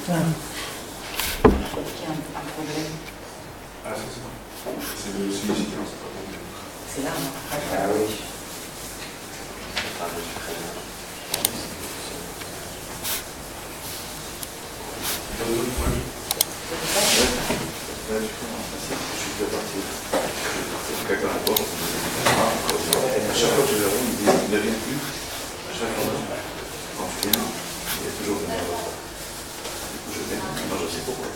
Qu'il y a un problème. Ah, c'est ça. C'est le sollicitateur, c'est pas bon. C'est là, non? Ah oui. À chaque fois que je le roule, il ne vient plus. À chaque fois, quand je viens, il est toujours venu. Du coup, je viens. Moi, je sais pourquoi.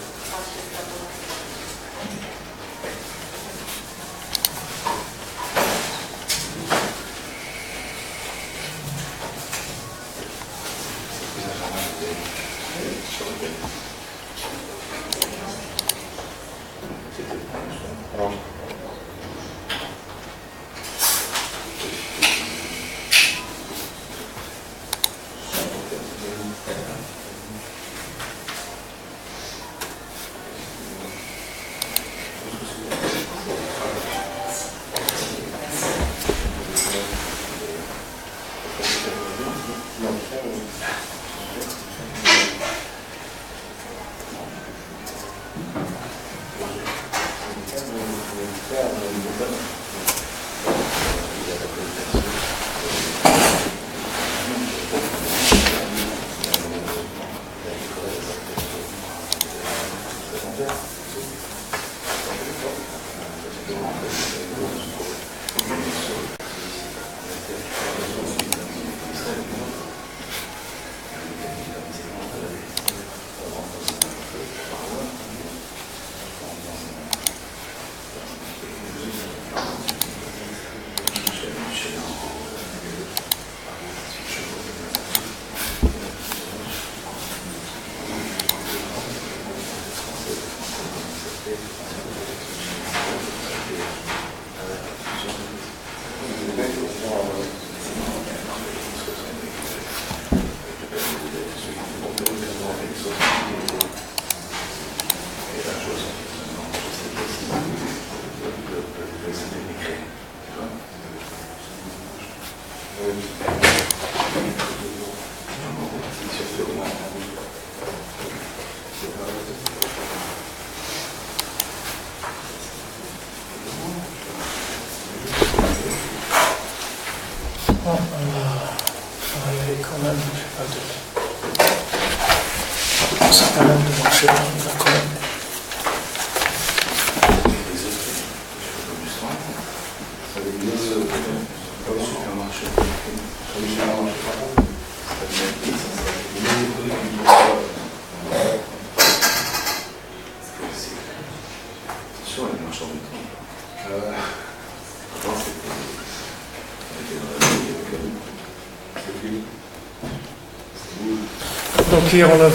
Donc hier on a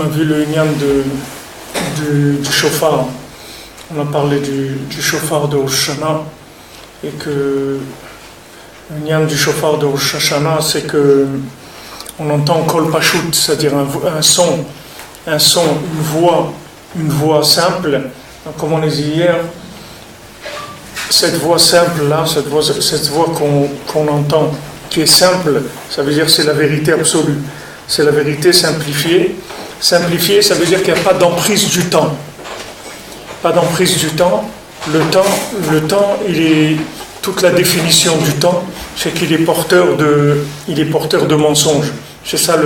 vu le niam du chauffard. On a parlé du chauffard de Rosh Hashanah et que le niam du chauffard de Rosh Hashanah, c'est que on entend kol pashut, c'est-à-dire un son, une voix simple. Donc, comme on a dit hier, cette voix simple là, cette voix qu'on entend, qui est simple, ça veut dire que c'est la vérité absolue. C'est la vérité simplifiée. Simplifiée, ça veut dire qu'il n'y a pas d'emprise du temps. Pas d'emprise du temps. Le temps, il est toute la définition du temps, c'est qu'il est porteur de mensonges. C'est ça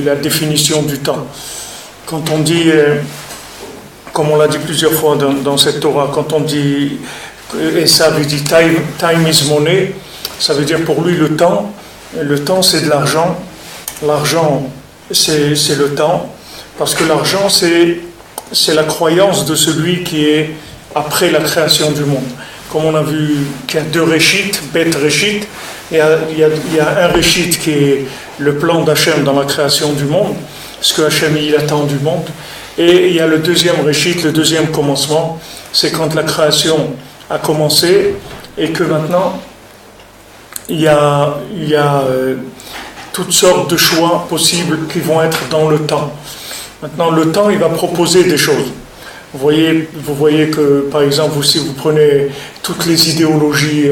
la définition du temps. Quand on dit, comme on l'a dit plusieurs fois dans cette Torah, quand on dit, et ça veut dire time is money, ça veut dire pour lui le temps c'est de l'argent, l'argent c'est le temps, parce que l'argent c'est la croyance de celui qui est après la création du monde. Comme on a vu qu'il y a deux réchit, bet réchit, il y a un réchit qui est le plan d'Hachem dans la création du monde, ce que Hachem il attend du monde, et il y a le deuxième réchit, le deuxième commencement, c'est quand la création a commencé et que maintenant il y a toutes sortes de choix possibles qui vont être dans le temps. Maintenant, le temps, il va proposer des choses. Vous voyez que, par exemple, si vous prenez toutes les idéologies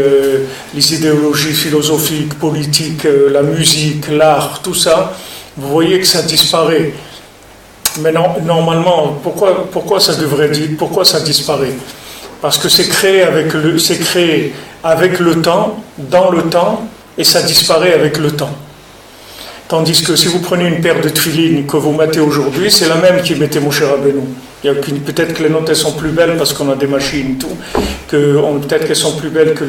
philosophiques, politiques, la musique, l'art, tout ça, vous voyez que ça disparaît. Mais non, normalement, pourquoi ça disparaît? Parce que c'est créé avec le temps, dans le temps, et ça disparaît avec le temps. Tandis que si vous prenez une paire de tefilines que vous mettez aujourd'hui, c'est la même qui mettait Moshe Rabbeinu. Peut-être que les notes elles sont plus belles parce qu'on a des machines et tout. Peut-être qu'elles sont plus belles que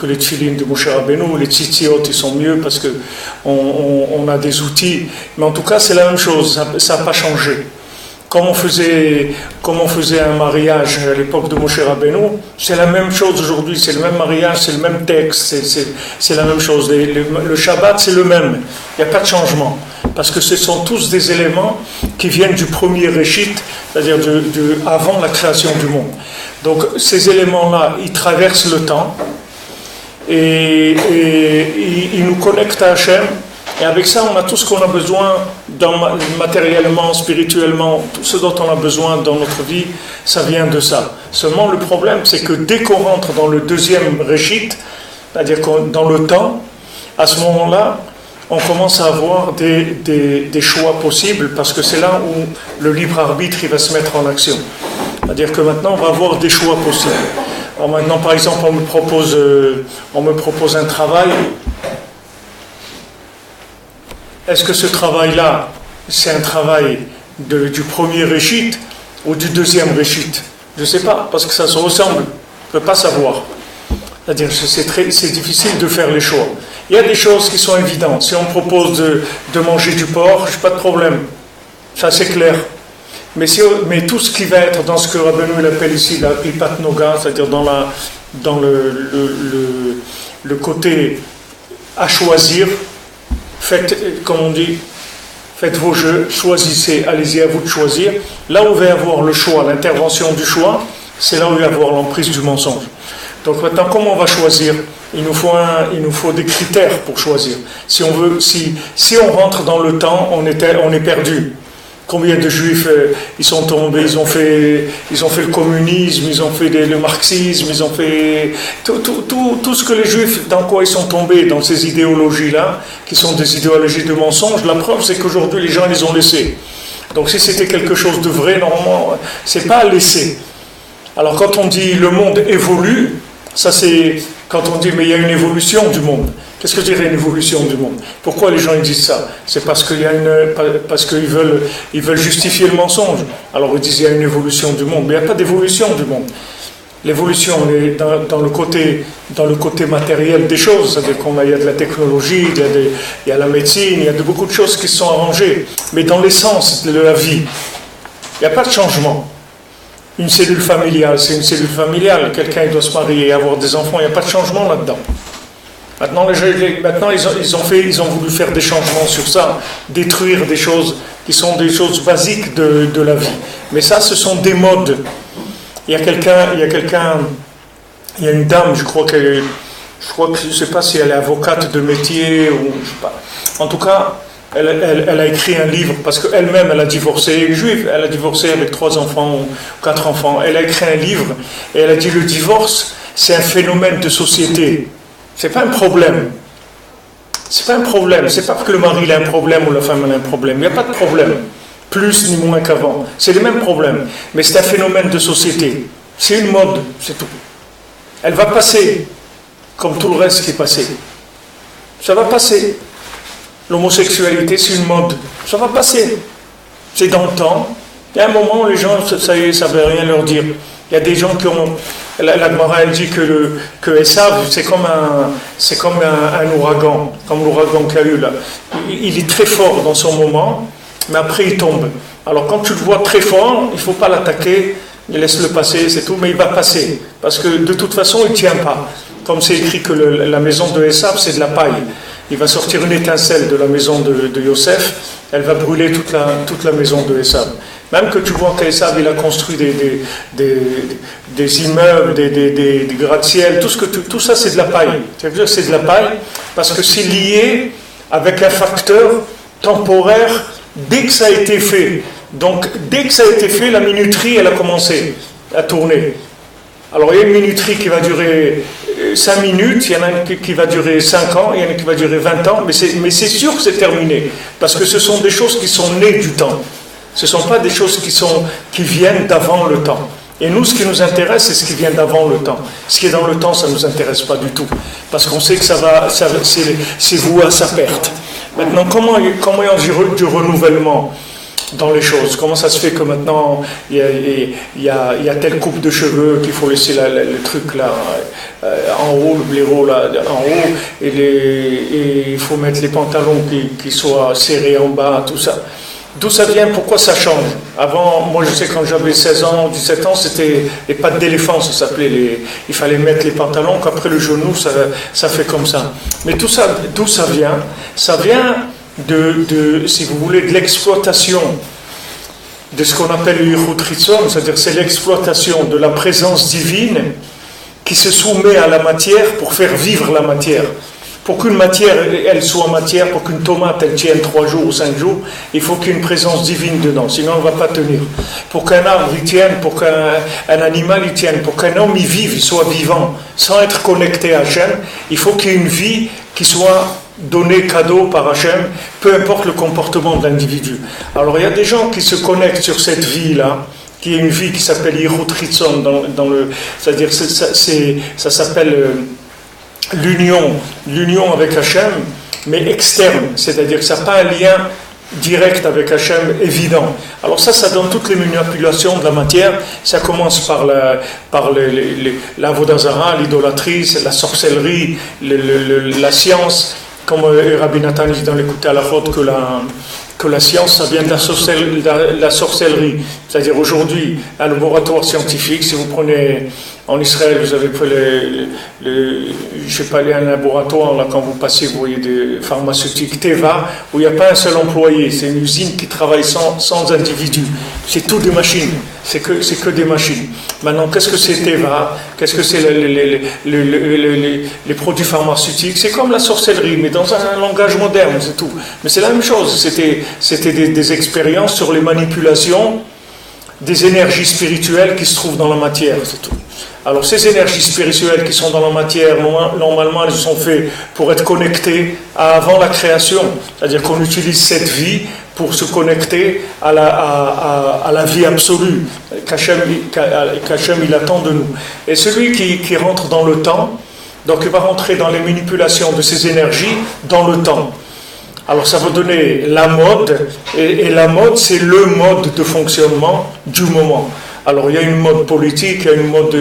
les tefilines de Moshe Rabbeinu. Les tzitziot ils sont mieux parce qu'on a des outils. Mais en tout cas c'est la même chose, ça n'a pas changé. Comme on faisait un mariage à l'époque de Moshe Rabbeinu, c'est la même chose aujourd'hui, c'est le même mariage, c'est le même texte, c'est la même chose. Le Shabbat, c'est le même, il n'y a pas de changement. Parce que ce sont tous des éléments qui viennent du premier Réchit, c'est-à-dire avant la création du monde. Donc ces éléments-là, ils traversent le temps et ils nous connectent à Hachem. Et avec ça, on a tout ce qu'on a besoin matériellement, spirituellement, tout ce dont on a besoin dans notre vie, ça vient de ça. Seulement, le problème, c'est que dès qu'on rentre dans le deuxième réchit, c'est-à-dire dans le temps, à ce moment-là, on commence à avoir des choix possibles, parce que c'est là où le libre arbitre il va se mettre en action. C'est-à-dire que maintenant, on va avoir des choix possibles. Alors maintenant, par exemple, on me propose un travail. Est-ce que ce travail-là, c'est un travail du premier réchit ou du deuxième réchit? Je ne sais pas, parce que ça se ressemble. Je ne peux pas savoir. C'est-à-dire que c'est difficile de faire les choix. Il y a des choses qui sont évidentes. Si on propose de manger du porc, je n'ai pas de problème. Ça, c'est clair. Mais tout ce qui va être dans ce que Rabbeinu appelle ici la Klipat Noga, c'est-à-dire dans le côté à choisir, faites, comme on dit, faites vos jeux, choisissez, allez-y à vous de choisir. Là où il va y avoir le choix, l'intervention du choix, c'est là où il va y avoir l'emprise du mensonge. Donc maintenant, comment on va choisir? Il nous faut des critères pour choisir. Si on rentre dans le temps, on est perdu. Combien de juifs ils sont tombés, ils ont fait le communisme, ils ont fait le marxisme, ils ont fait tout ce que les juifs, dans quoi ils sont tombés, dans ces idéologies-là, qui sont des idéologies de mensonges. La preuve, c'est qu'aujourd'hui, les gens les ont laissés. Donc si c'était quelque chose de vrai, normalement, c'est pas à laisser. Alors quand on dit le monde évolue, ça c'est quand on dit mais il y a une évolution du monde. Qu'est-ce que dirait une évolution du monde? Pourquoi les gens ils disent ça? C'est parce qu'ils veulent justifier le mensonge. Alors ils disent il y a une évolution du monde, mais il n'y a pas d'évolution du monde. L'évolution est dans le côté matériel des choses, c'est-à-dire qu'il y a de la technologie, il y a la médecine, il y a beaucoup de choses qui se sont arrangées. Mais dans l'essence de la vie, il n'y a pas de changement. Une cellule familiale, c'est une cellule familiale. Quelqu'un doit se marier et avoir des enfants, il n'y a pas de changement là-dedans. Maintenant, ils ont voulu faire des changements sur ça, détruire des choses qui sont des choses basiques de la vie. Mais ça, ce sont des modes. Il y a une dame, je ne sais pas si elle est avocate de métier ou je sais pas. En tout cas, elle a écrit un livre parce qu'elle-même, elle a divorcé, juive, elle a divorcé avec 3 enfants ou 4 enfants. Elle a écrit un livre et elle a dit le divorce, c'est un phénomène de société. C'est pas un problème. C'est pas un problème. C'est pas parce que le mari a un problème ou la femme a un problème. Il n'y a pas de problème. Plus ni moins qu'avant. C'est le même problème. Mais c'est un phénomène de société. C'est une mode, c'est tout. Elle va passer, comme tout le reste qui est passé. Ça va passer. L'homosexualité, c'est une mode. Ça va passer. C'est dans le temps. Il y a un moment où les gens, ça y est, ça ne veut rien leur dire. Il y a des gens qui ont... La Gemara, elle dit que Esav, c'est comme un ouragan, comme l'ouragan qu'il y a eu là. Il est très fort dans son moment, mais après il tombe. Alors quand tu le vois très fort, il ne faut pas l'attaquer, laisse-le passer, c'est tout, mais il va passer. Parce que de toute façon, il ne tient pas. Comme c'est écrit que la maison de Esav, c'est de la paille. Il va sortir une étincelle de la maison de Yosef, elle va brûler toute la maison de Esav. Même que tu vois qu'Esav, il a construit des immeubles, des gratte-ciel, tout ça c'est de la paille. C'est de la paille parce que c'est lié avec un facteur temporaire dès que ça a été fait. Donc dès que ça a été fait, la minuterie elle a commencé à tourner. Alors il y a une minuterie qui va durer 5 minutes, il y en a un qui va durer 5 ans, il y en a un qui va durer 20 ans, mais c'est sûr que c'est terminé, parce que ce sont des choses qui sont nées du temps. Ce ne sont pas des choses qui viennent d'avant le temps. Et nous, ce qui nous intéresse, c'est ce qui vient d'avant le temps. Ce qui est dans le temps, ça ne nous intéresse pas du tout, parce qu'on sait que c'est voué à sa perte. Maintenant, comment il y a du renouvellement dans les choses? Comment ça se fait que maintenant il y a telle coupe de cheveux qu'il faut laisser le truc là en haut, le blaireau là en haut, et il faut mettre les pantalons qui soient serrés en bas, tout ça. D'où ça vient? Pourquoi ça change? Avant, moi je sais quand j'avais 16 ans, 17 ans, c'était les pattes d'éléphant, ça s'appelait. Il fallait mettre les pantalons, qu'après le genou, ça fait comme ça. Mais tout ça, d'où ça vient? Ça vient si vous voulez, de l'exploitation de ce qu'on appelle le Yichud Chitzon, c'est-à-dire c'est l'exploitation de la présence divine qui se soumet à la matière pour faire vivre la matière. Pour qu'une matière, elle soit matière, pour qu'une tomate, elle tienne 3 jours ou 5 jours, il faut qu'il y ait une présence divine dedans, sinon elle ne va pas tenir. Pour qu'un arbre y tienne, pour qu'un animal y tienne, pour qu'un homme y vive, il soit vivant, sans être connecté à Hachem, il faut qu'il y ait une vie qui soit donnée cadeau par Hachem, peu importe le comportement de l'individu. Alors il y a des gens qui se connectent sur cette vie-là, qui est une vie qui s'appelle Yichud Chitzon, c'est-à-dire ça s'appelle l'union avec Hachem, mais externe, c'est-à-dire que ça n'a pas un lien direct avec Hachem évident. Alors ça donne toutes les manipulations de la matière. Ça commence par l'Avodah Zara, l'idolâtrie, la sorcellerie, la science, comme Rabbi Nathan dit dans l'écoute à la faute que la science, ça vient de la sorcellerie. C'est-à-dire aujourd'hui, un laboratoire scientifique, si vous prenez en Israël, vous avez pris je sais pas, un laboratoire, là, quand vous passez, vous voyez des pharmaceutiques Teva, où il n'y a pas un seul employé, c'est une usine qui travaille sans individu. C'est tout des machines, c'est que des machines. Maintenant, qu'est-ce que c'est Teva? Qu'est-ce que c'est les produits pharmaceutiques? C'est comme la sorcellerie, mais dans un langage moderne, c'est tout. Mais c'est la même chose, c'était des expériences sur les manipulations des énergies spirituelles qui se trouvent dans la matière, c'est tout. Alors ces énergies spirituelles qui sont dans la matière, normalement elles sont faites pour être connectées à avant la création, c'est-à-dire qu'on utilise cette vie pour se connecter à la vie absolue qu'Hachem il attend de nous. Et celui qui rentre dans le temps, donc il va rentrer dans les manipulations de ces énergies dans le temps. Alors ça va donner la mode, et la mode c'est le mode de fonctionnement du moment. Alors il y a une mode politique, il y a une mode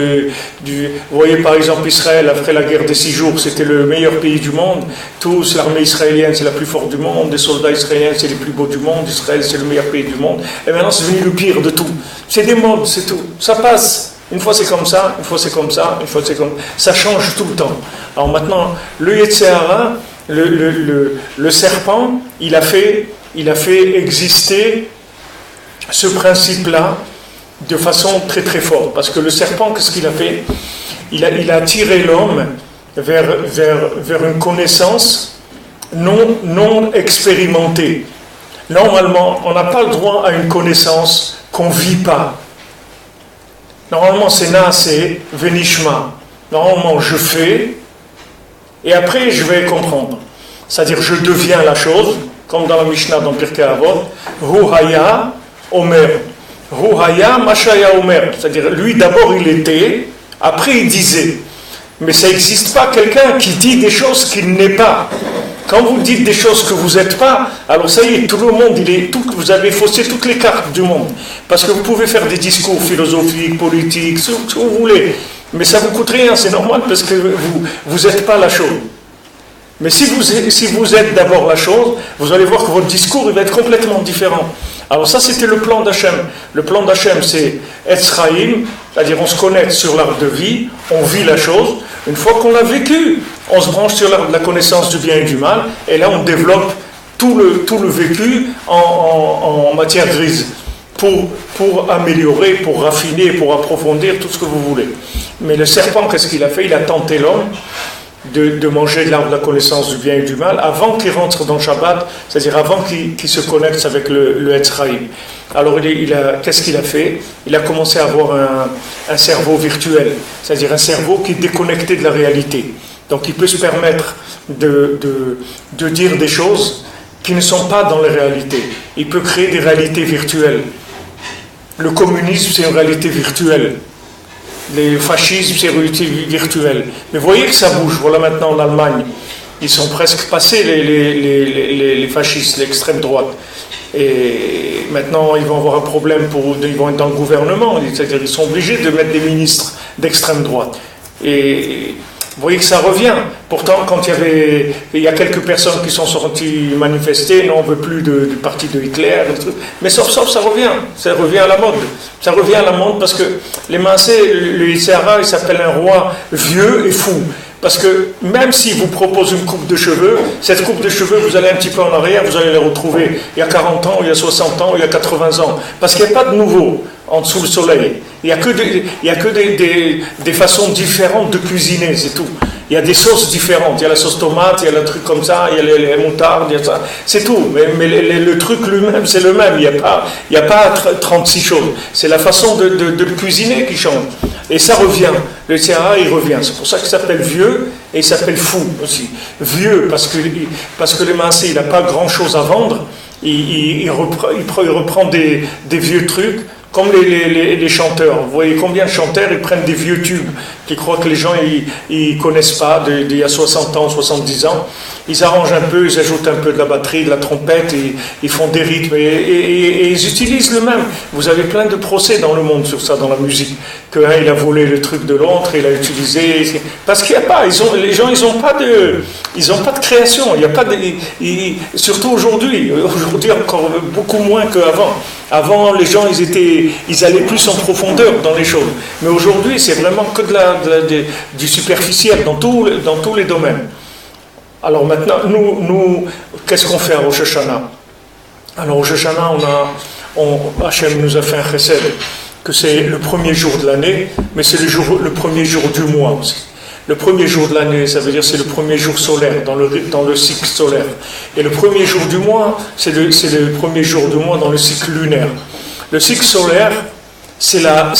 vous voyez par exemple Israël, après la guerre des 6 jours, c'était le meilleur pays du monde. Tous, l'armée israélienne c'est la plus forte du monde, les soldats israéliens c'est les plus beaux du monde, Israël c'est le meilleur pays du monde. Et maintenant c'est devenu le pire de tout. C'est des modes, c'est tout. Ça passe. Une fois c'est comme ça, une fois c'est comme ça, une fois c'est comme ça. Ça change tout le temps. Alors maintenant, le Yetzer Hara, le serpent, il a fait exister ce principe-là de façon très très forte. Parce que le serpent, qu'est-ce qu'il a fait? Il a attiré l'homme vers une connaissance non expérimentée. Normalement, on n'a pas le droit à une connaissance qu'on ne vit pas. Normalement, c'est Naaseh Venishma. Normalement, je fais, et après, je vais comprendre. C'est-à-dire, je deviens la chose, comme dans la Mishnah, dans Pirkei Avot, Hu Haya Omer. Hu Haya Mashaya Omer. C'est-à-dire, lui, d'abord, il était, après, il disait. Mais ça n'existe pas quelqu'un qui dit des choses qu'il n'est pas. Quand vous dites des choses que vous n'êtes pas, alors ça y est, tout le monde, vous avez faussé toutes les cartes du monde. Parce que vous pouvez faire des discours philosophiques, politiques, ce que vous voulez. Mais ça ne vous coûte rien, c'est normal, parce que vous n'êtes pas la chose. Mais si vous êtes d'abord la chose, vous allez voir que votre discours il va être complètement différent. Alors ça, c'était le plan d'Hachem. Le plan d'Hachem, c'est Etz Chaim, c'est-à-dire on se connecte sur l'arbre de vie, on vit la chose. Une fois qu'on l'a vécu, on se branche sur la connaissance du bien et du mal, et là on développe tout le vécu en matière grise pour améliorer, pour raffiner, pour approfondir tout ce que vous voulez. Mais le serpent, qu'est-ce qu'il a fait? Il a tenté l'homme de manger de l'arbre de la connaissance du bien et du mal avant qu'il rentre dans le Shabbat, c'est-à-dire avant qu'il se connecte avec le Etz Chaim. Alors qu'est-ce qu'il a fait? Il a commencé à avoir un cerveau virtuel, c'est-à-dire un cerveau qui est déconnecté de la réalité. Donc il peut se permettre de dire des choses qui ne sont pas dans la réalité. Il peut créer des réalités virtuelles. Le communisme, c'est une réalité virtuelle. Le fascisme, c'est une réalité virtuelle. Mais voyez que ça bouge. Voilà maintenant en Allemagne, ils sont presque passés les fascistes, l'extrême droite. Et maintenant, ils vont avoir un problème, ils vont être dans le gouvernement. C'est-à-dire qu'ils sont obligés de mettre des ministres d'extrême droite. Et vous voyez que ça revient. Pourtant, quand il y a quelques personnes qui sont sorties manifester, non, on ne veut plus du parti de Hitler, mais sauf, ça revient à la mode. Ça revient à la mode parce que les Maasé, le Yitzhara, il s'appelle un roi vieux et fou. Parce que même s'il vous propose une coupe de cheveux, cette coupe de cheveux, vous allez un petit peu en arrière, vous allez les retrouver il y a 40 ans, il y a 60 ans, il y a 80 ans. Parce qu'il n'y a pas de nouveau en dessous le soleil. Il n'y a que des façons différentes de cuisiner, c'est tout. Il y a des sauces différentes. Il y a la sauce tomate, il y a le truc comme ça, il y a les moutardes, il y a ça. C'est tout. Mais le truc lui-même, c'est le même. Il n'y a pas 36 choses. C'est la façon de le cuisiner qui change. Et ça revient. Le Yitzhara, il revient. C'est pour ça qu'il s'appelle vieux et il s'appelle fou aussi. Vieux, parce que le Maasé, il n'a pas grand-chose à vendre. Il reprend des vieux trucs. Comme les chanteurs, vous voyez combien de chanteurs ils prennent des vieux tubes qui croient que les gens ils connaissent pas d'il y a 60 ans, 70 ans. Ils arrangent un peu, ils ajoutent un peu de la batterie, de la trompette, et ils font des rythmes et ils utilisent le même. Vous avez plein de procès dans le monde sur ça, dans la musique. Qu'un il a volé le truc de l'autre, il a utilisé. Parce qu'il n'y a pas, les gens ils n'ont pas de création. Il y a pas surtout aujourd'hui encore beaucoup moins qu'avant. Avant, les gens, ils allaient plus en profondeur dans les choses. Mais aujourd'hui, c'est vraiment que du superficiel dans tous les domaines. Alors maintenant, nous qu'est-ce qu'on fait à Rosh Hashanah? Alors, Rosh Hashanah, Hachem nous a fait un chesed, que c'est le premier jour de l'année, mais c'est le premier jour du mois aussi. Le premier jour de l'année, ça veut dire c'est le premier jour solaire, dans le cycle solaire. Et le premier jour du mois, c'est le premier jour du mois dans le cycle lunaire. Le cycle solaire, c'est la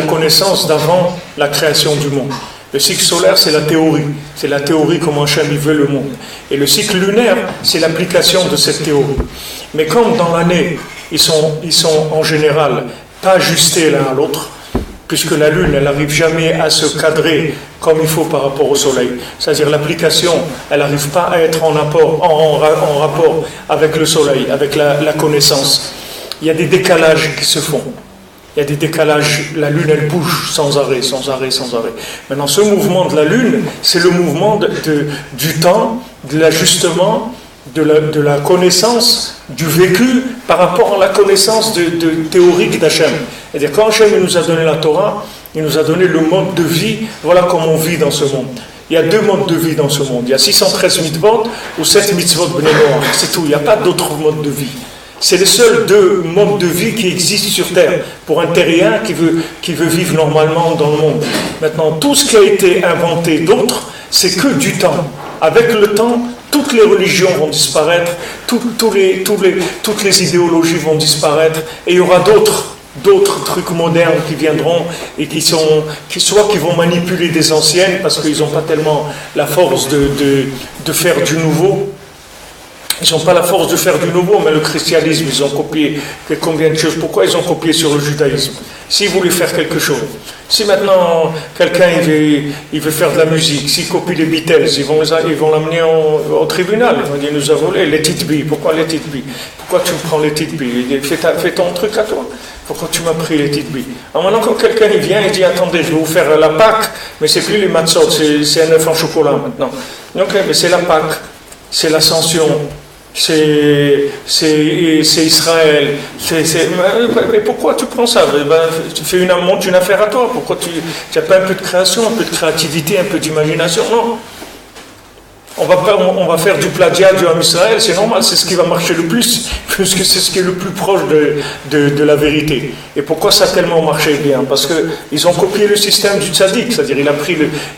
connaissance d'avant la création du monde. Le cycle solaire, c'est la théorie. C'est la théorie comment Hachem veut le monde. Et le cycle lunaire, c'est l'application de cette théorie. Mais comme dans l'année, ils sont en général pas ajustés l'un à l'autre, puisque la Lune, elle n'arrive jamais à se cadrer comme il faut par rapport au Soleil. C'est-à-dire l'application, elle n'arrive pas à être en rapport avec le Soleil, avec la connaissance. Il y a des décalages qui se font. Il y a des décalages, la Lune, elle bouge sans arrêt. Maintenant, ce mouvement de la Lune, c'est le mouvement du temps, de l'ajustement, de la connaissance du vécu par rapport à la connaissance théorique d'Hachem. C'est-à-dire, quand Hachem nous a donné la Torah, il nous a donné le mode de vie, voilà comment on vit dans ce monde. Il y a 2 modes de vie dans ce monde. Il y a 613 mitzvot ou 7 mitzvot bnei noach. C'est tout, il n'y a pas d'autres modes de vie. C'est les seuls 2 modes de vie qui existent sur Terre pour un terrien qui veut vivre normalement dans le monde. Maintenant, tout ce qui a été inventé d'autre, c'est que du temps. Avec le temps, toutes les religions vont disparaître, toutes les idéologies vont disparaître, et il y aura d'autres trucs modernes qui viendront et qui vont manipuler des anciennes parce qu'ils n'ont pas tellement la force de faire du nouveau. Ils n'ont pas la force de faire du nouveau, mais le christianisme, ils ont copié combien de choses. Pourquoi ils ont copié sur le judaïsme? S'ils voulaient faire quelque chose. Si maintenant, quelqu'un il veut faire de la musique, s'il copie les Beatles, ils vont l'amener au tribunal. Ils vont dire, il nous a volé les titbi. Pourquoi les titbi? Pourquoi tu me prends les titbi? Fais ton truc à toi. Pourquoi tu m'as pris les titbi? Alors maintenant, quand quelqu'un il vient, il dit, attendez, je vais vous faire la Pâque, mais c'est plus les matzot, c'est un œuf en chocolat maintenant. Ok, mais c'est la Pâque, c'est l'ascension. C'est Israël. Mais pourquoi tu prends ça? Tu fais monte une affaire à toi. Pourquoi tu n'as pas un peu de création, un peu de créativité, un peu d'imagination? Non. on va faire du plagiat du Ham Israël, c'est normal, c'est ce qui va marcher le plus, puisque c'est ce qui est le plus proche de la vérité. Et pourquoi ça a tellement marché bien? Parce qu'ils ont copié le système du tzaddik, c'est-à-dire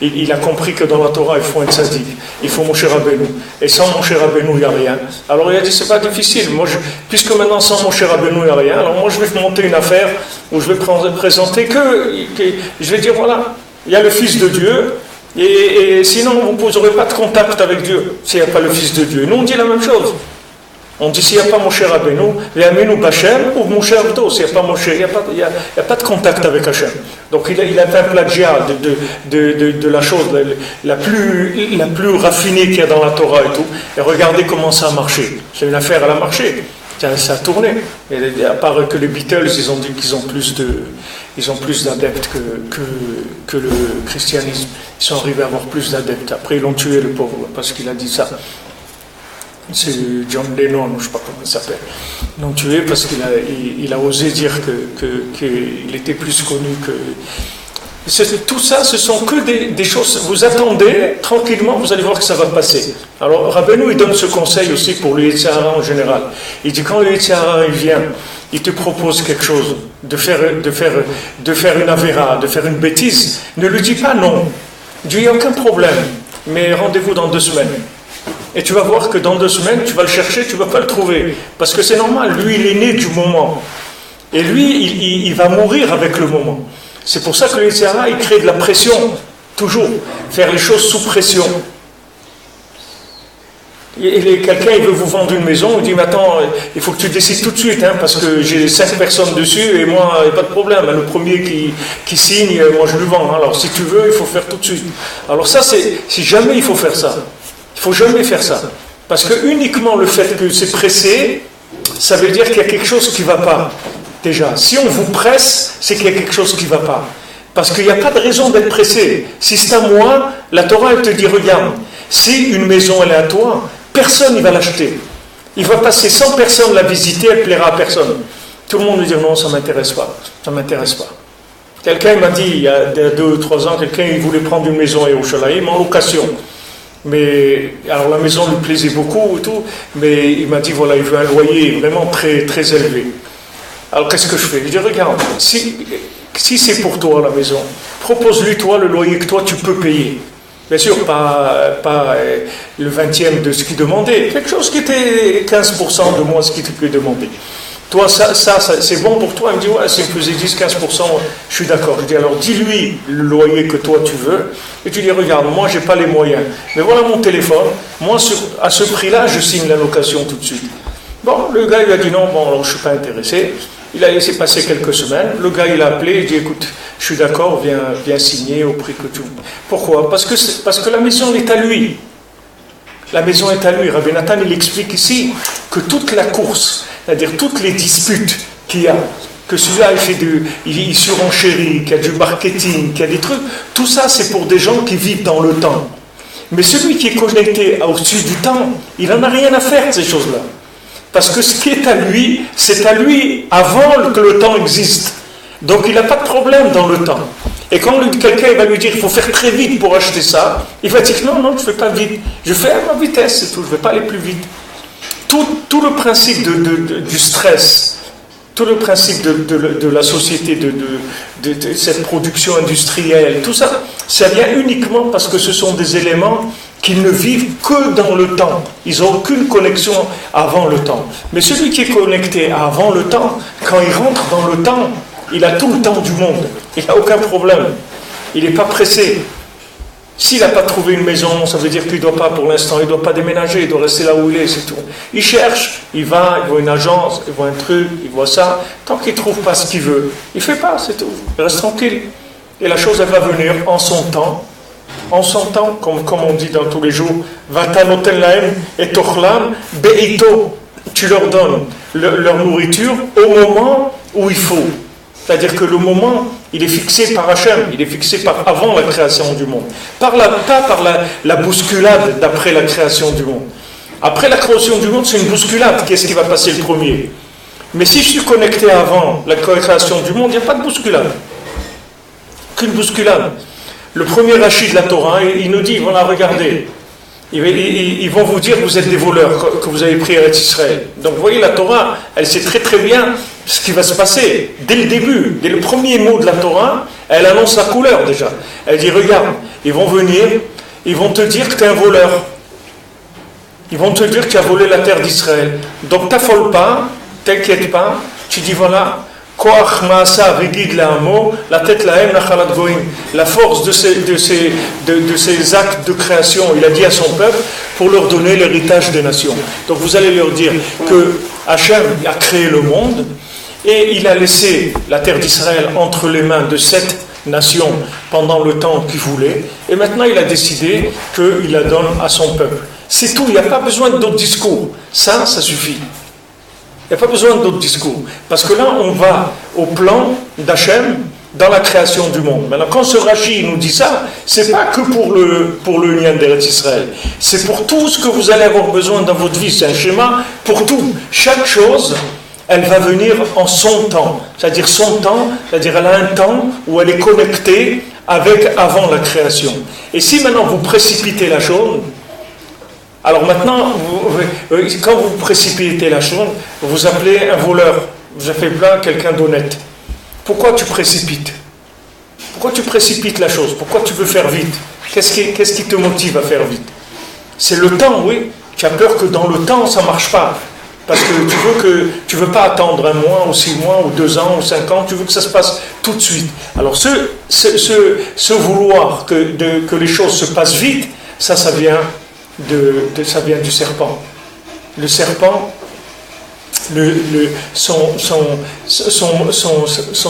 il a compris que dans la Torah, il faut un tzaddik, il faut Moshe Rabbeinu. Et sans Moshe Rabbeinu, il n'y a rien. Alors il a dit, c'est pas difficile, puisque maintenant sans Moshe Rabbeinu, il n'y a rien, alors moi je vais monter une affaire où je vais présenter je vais dire, voilà, il y a le Fils de Dieu, et sinon vous n'aurez pas de contact avec Dieu s'il n'y a pas le Fils de Dieu. Nous on dit la même chose. On dit s'il n'y a pas Moshe Rabbeinu, Ve'aminu B'Hashem ou Moshe Abdo, s'il n'y a pas Moshe, il n'y a pas de contact avec Hachem. Donc il a fait un plagiat de la chose la plus raffinée qu'il y a dans la Torah et tout. Et regardez comment ça a marché. C'est une affaire, elle a marché. Ça a tourné. Et à part que les Beatles, ils ont dit qu'ils ont plus d'adeptes que le christianisme. Ils sont arrivés à avoir plus d'adeptes. Après, ils l'ont tué, le pauvre, parce qu'il a dit ça. C'est John Lennon, je ne sais pas comment il s'appelle. Ils l'ont tué parce qu'il a osé dire qu'il était plus connu que... Tout ça, ce sont que des choses. Vous attendez tranquillement, vous allez voir que ça va passer. Alors, Rabbeinu, il donne ce conseil aussi pour le Yetzer Hara en général. Il dit, quand le Yetzer Hara il vient, il te propose quelque chose, de faire une avéra, de faire une bêtise, ne lui dis pas non. Dis, il n'y a aucun problème, mais rendez-vous dans 2 semaines. Et tu vas voir que dans 2 semaines, tu vas le chercher, tu ne vas pas le trouver. Parce que c'est normal, lui, il est né du moment. Et lui, il va mourir avec le moment. C'est pour ça que le Yetzer Hara, il crée de la pression, toujours. Faire les choses sous pression. Quelqu'un, il veut vous vendre une maison, il dit, mais attends, il faut que tu décides tout de suite, parce que j'ai 5 personnes dessus, et moi, il n'y a pas de problème. Le premier qui signe, moi je le vends. Alors si tu veux, il faut faire tout de suite. Alors ça, si jamais il faut faire ça. Il ne faut jamais faire ça. Parce que uniquement le fait que c'est pressé, ça veut dire qu'il y a quelque chose qui ne va pas. Déjà, si on vous presse, c'est qu'il y a quelque chose qui ne va pas. Parce qu'il n'y a pas de raison d'être pressé. Si c'est à moi, la Torah, elle te dit, regarde, si une maison, elle est à toi, personne ne va l'acheter. Il va passer 100 personnes la visiter, elle ne plaira à personne. Tout le monde va dire, non, ça ne m'intéresse pas. Ça ne m'intéresse pas. Quelqu'un m'a dit, il y a 2 ou 3 ans, quelqu'un il voulait prendre une maison à Yerushalayim en location. Mais, alors la maison lui plaisait beaucoup et tout, mais il m'a dit, voilà, il veut un loyer vraiment très, très élevé. Alors qu'est-ce que je fais? Je dis, regarde, si c'est pour toi la maison, propose-lui toi le loyer que toi tu peux payer. Bien sûr, pas le 20e de ce qu'il demandait, quelque chose qui était 15% de moins ce qu'il te demandait. Toi, ça c'est bon pour toi? Il me dit, ouais, si il me faisait 10-15%, je suis d'accord. Je dis, alors dis-lui le loyer que toi tu veux, et tu dis, regarde, moi j'ai pas les moyens, mais voilà mon téléphone, moi à ce prix-là, je signe la location tout de suite. Bon, le gars il a dit non, bon, alors je suis pas intéressé. Il a laissé passer quelques semaines, le gars il a appelé, il dit, écoute, je suis d'accord, viens signer au prix que tu veux. Pourquoi? Parce que la maison est à lui. La maison est à lui. Rabbi Nathan, il explique ici que toute la course, c'est-à-dire toutes les disputes qu'il y a, que celui-là il surenchérit, qu'il y a du marketing, qu'il y a des trucs, tout ça c'est pour des gens qui vivent dans le temps. Mais celui qui est connecté au-dessus du temps, il n'en a rien à faire de ces choses-là. Parce que ce qui est à lui, c'est à lui avant que le temps existe. Donc il n'a pas de problème dans le temps. Et quand quelqu'un va lui dire qu'il faut faire très vite pour acheter ça, il va dire non, je ne fais pas vite. Je fais à ma vitesse, c'est tout, je ne vais pas aller plus vite. Tout le principe du stress, tout le principe de la société, de cette production industrielle, tout ça, ça vient uniquement parce que ce sont des éléments qui ne vivent que dans le temps. Ils n'ont aucune connexion avant le temps. Mais celui qui est connecté avant le temps, quand il rentre dans le temps, il a tout le temps du monde. Il n'a aucun problème. Il n'est pas pressé. S'il n'a pas trouvé une maison, ça veut dire qu'il ne doit pas, pour l'instant, il ne doit pas déménager, il doit rester là où il est, c'est tout. Il cherche, il va, il voit une agence, il voit un truc, il voit ça. Tant qu'il ne trouve pas ce qu'il veut, il ne fait pas, c'est tout. Il reste tranquille. Et la chose, elle va venir en son temps. En son temps, comme on dit dans tous les jours, Vatanoten lahem et tochlam beito. Tu leur donnes leur nourriture au moment où il faut. C'est-à-dire que le moment, il est fixé par Hachem, il est fixé avant la création du monde. Pas par la bousculade d'après la création du monde. Après la création du monde, c'est une bousculade. Qu'est-ce qui va passer le premier? Mais si je suis connecté avant la création du monde, il n'y a pas de bousculade. Qu'une bousculade. Le premier rachis de la Torah, il nous dit, voilà, regardez, Ils vont vous dire que vous êtes des voleurs, que vous avez pris Eretz Israël. Donc vous voyez, la Torah, elle sait très très bien ce qui va se passer. Dès le début, dès le premier mot de la Torah, elle annonce la couleur déjà. Elle dit, regarde, ils vont venir, ils vont te dire que tu es un voleur. Ils vont te dire que tu as volé la terre d'Israël. Donc t'affole pas, t'inquiète pas, tu dis voilà, Koach Maasa Vigid La'amo, la tête Lahem Nachalat Goïm. La force de ces actes de création, il a dit à son peuple, pour leur donner l'héritage des nations. Donc vous allez leur dire que Hachem a créé le monde et il a laissé la terre d'Israël entre les mains de 7 nations pendant le temps qu'il voulait. Et maintenant il a décidé qu'il la donne à son peuple. C'est tout, il n'y a pas besoin d'autres discours. Ça suffit. Il n'y a pas besoin d'autres discours. Parce que là, on va au plan d'Hachem dans la création du monde. Maintenant, quand ce Rashi nous dit ça, c'est pas que pour le lien d'Eretz Israël. C'est pour tout ce que vous allez avoir besoin dans votre vie. C'est un schéma pour tout. Chaque chose, elle va venir en son temps. C'est-à-dire son temps, c'est-à-dire elle a un temps où elle est connectée avec avant la création. Et si maintenant vous précipitez la chose, alors maintenant, quand vous précipitez la chose, vous appelez un voleur, vous appelez plein quelqu'un d'honnête. Pourquoi tu précipites? Pourquoi tu précipites la chose? Pourquoi tu veux faire vite? Qu'est-ce qui te motive à faire vite? C'est le temps, oui. Tu as peur que dans le temps, ça ne marche pas. Parce que tu veux pas attendre 1 mois, ou 6 mois, ou 2 ans, ou 5 ans, tu veux que ça se passe tout de suite. Alors ce vouloir que les choses se passent vite, ça vient du serpent. Le serpent, son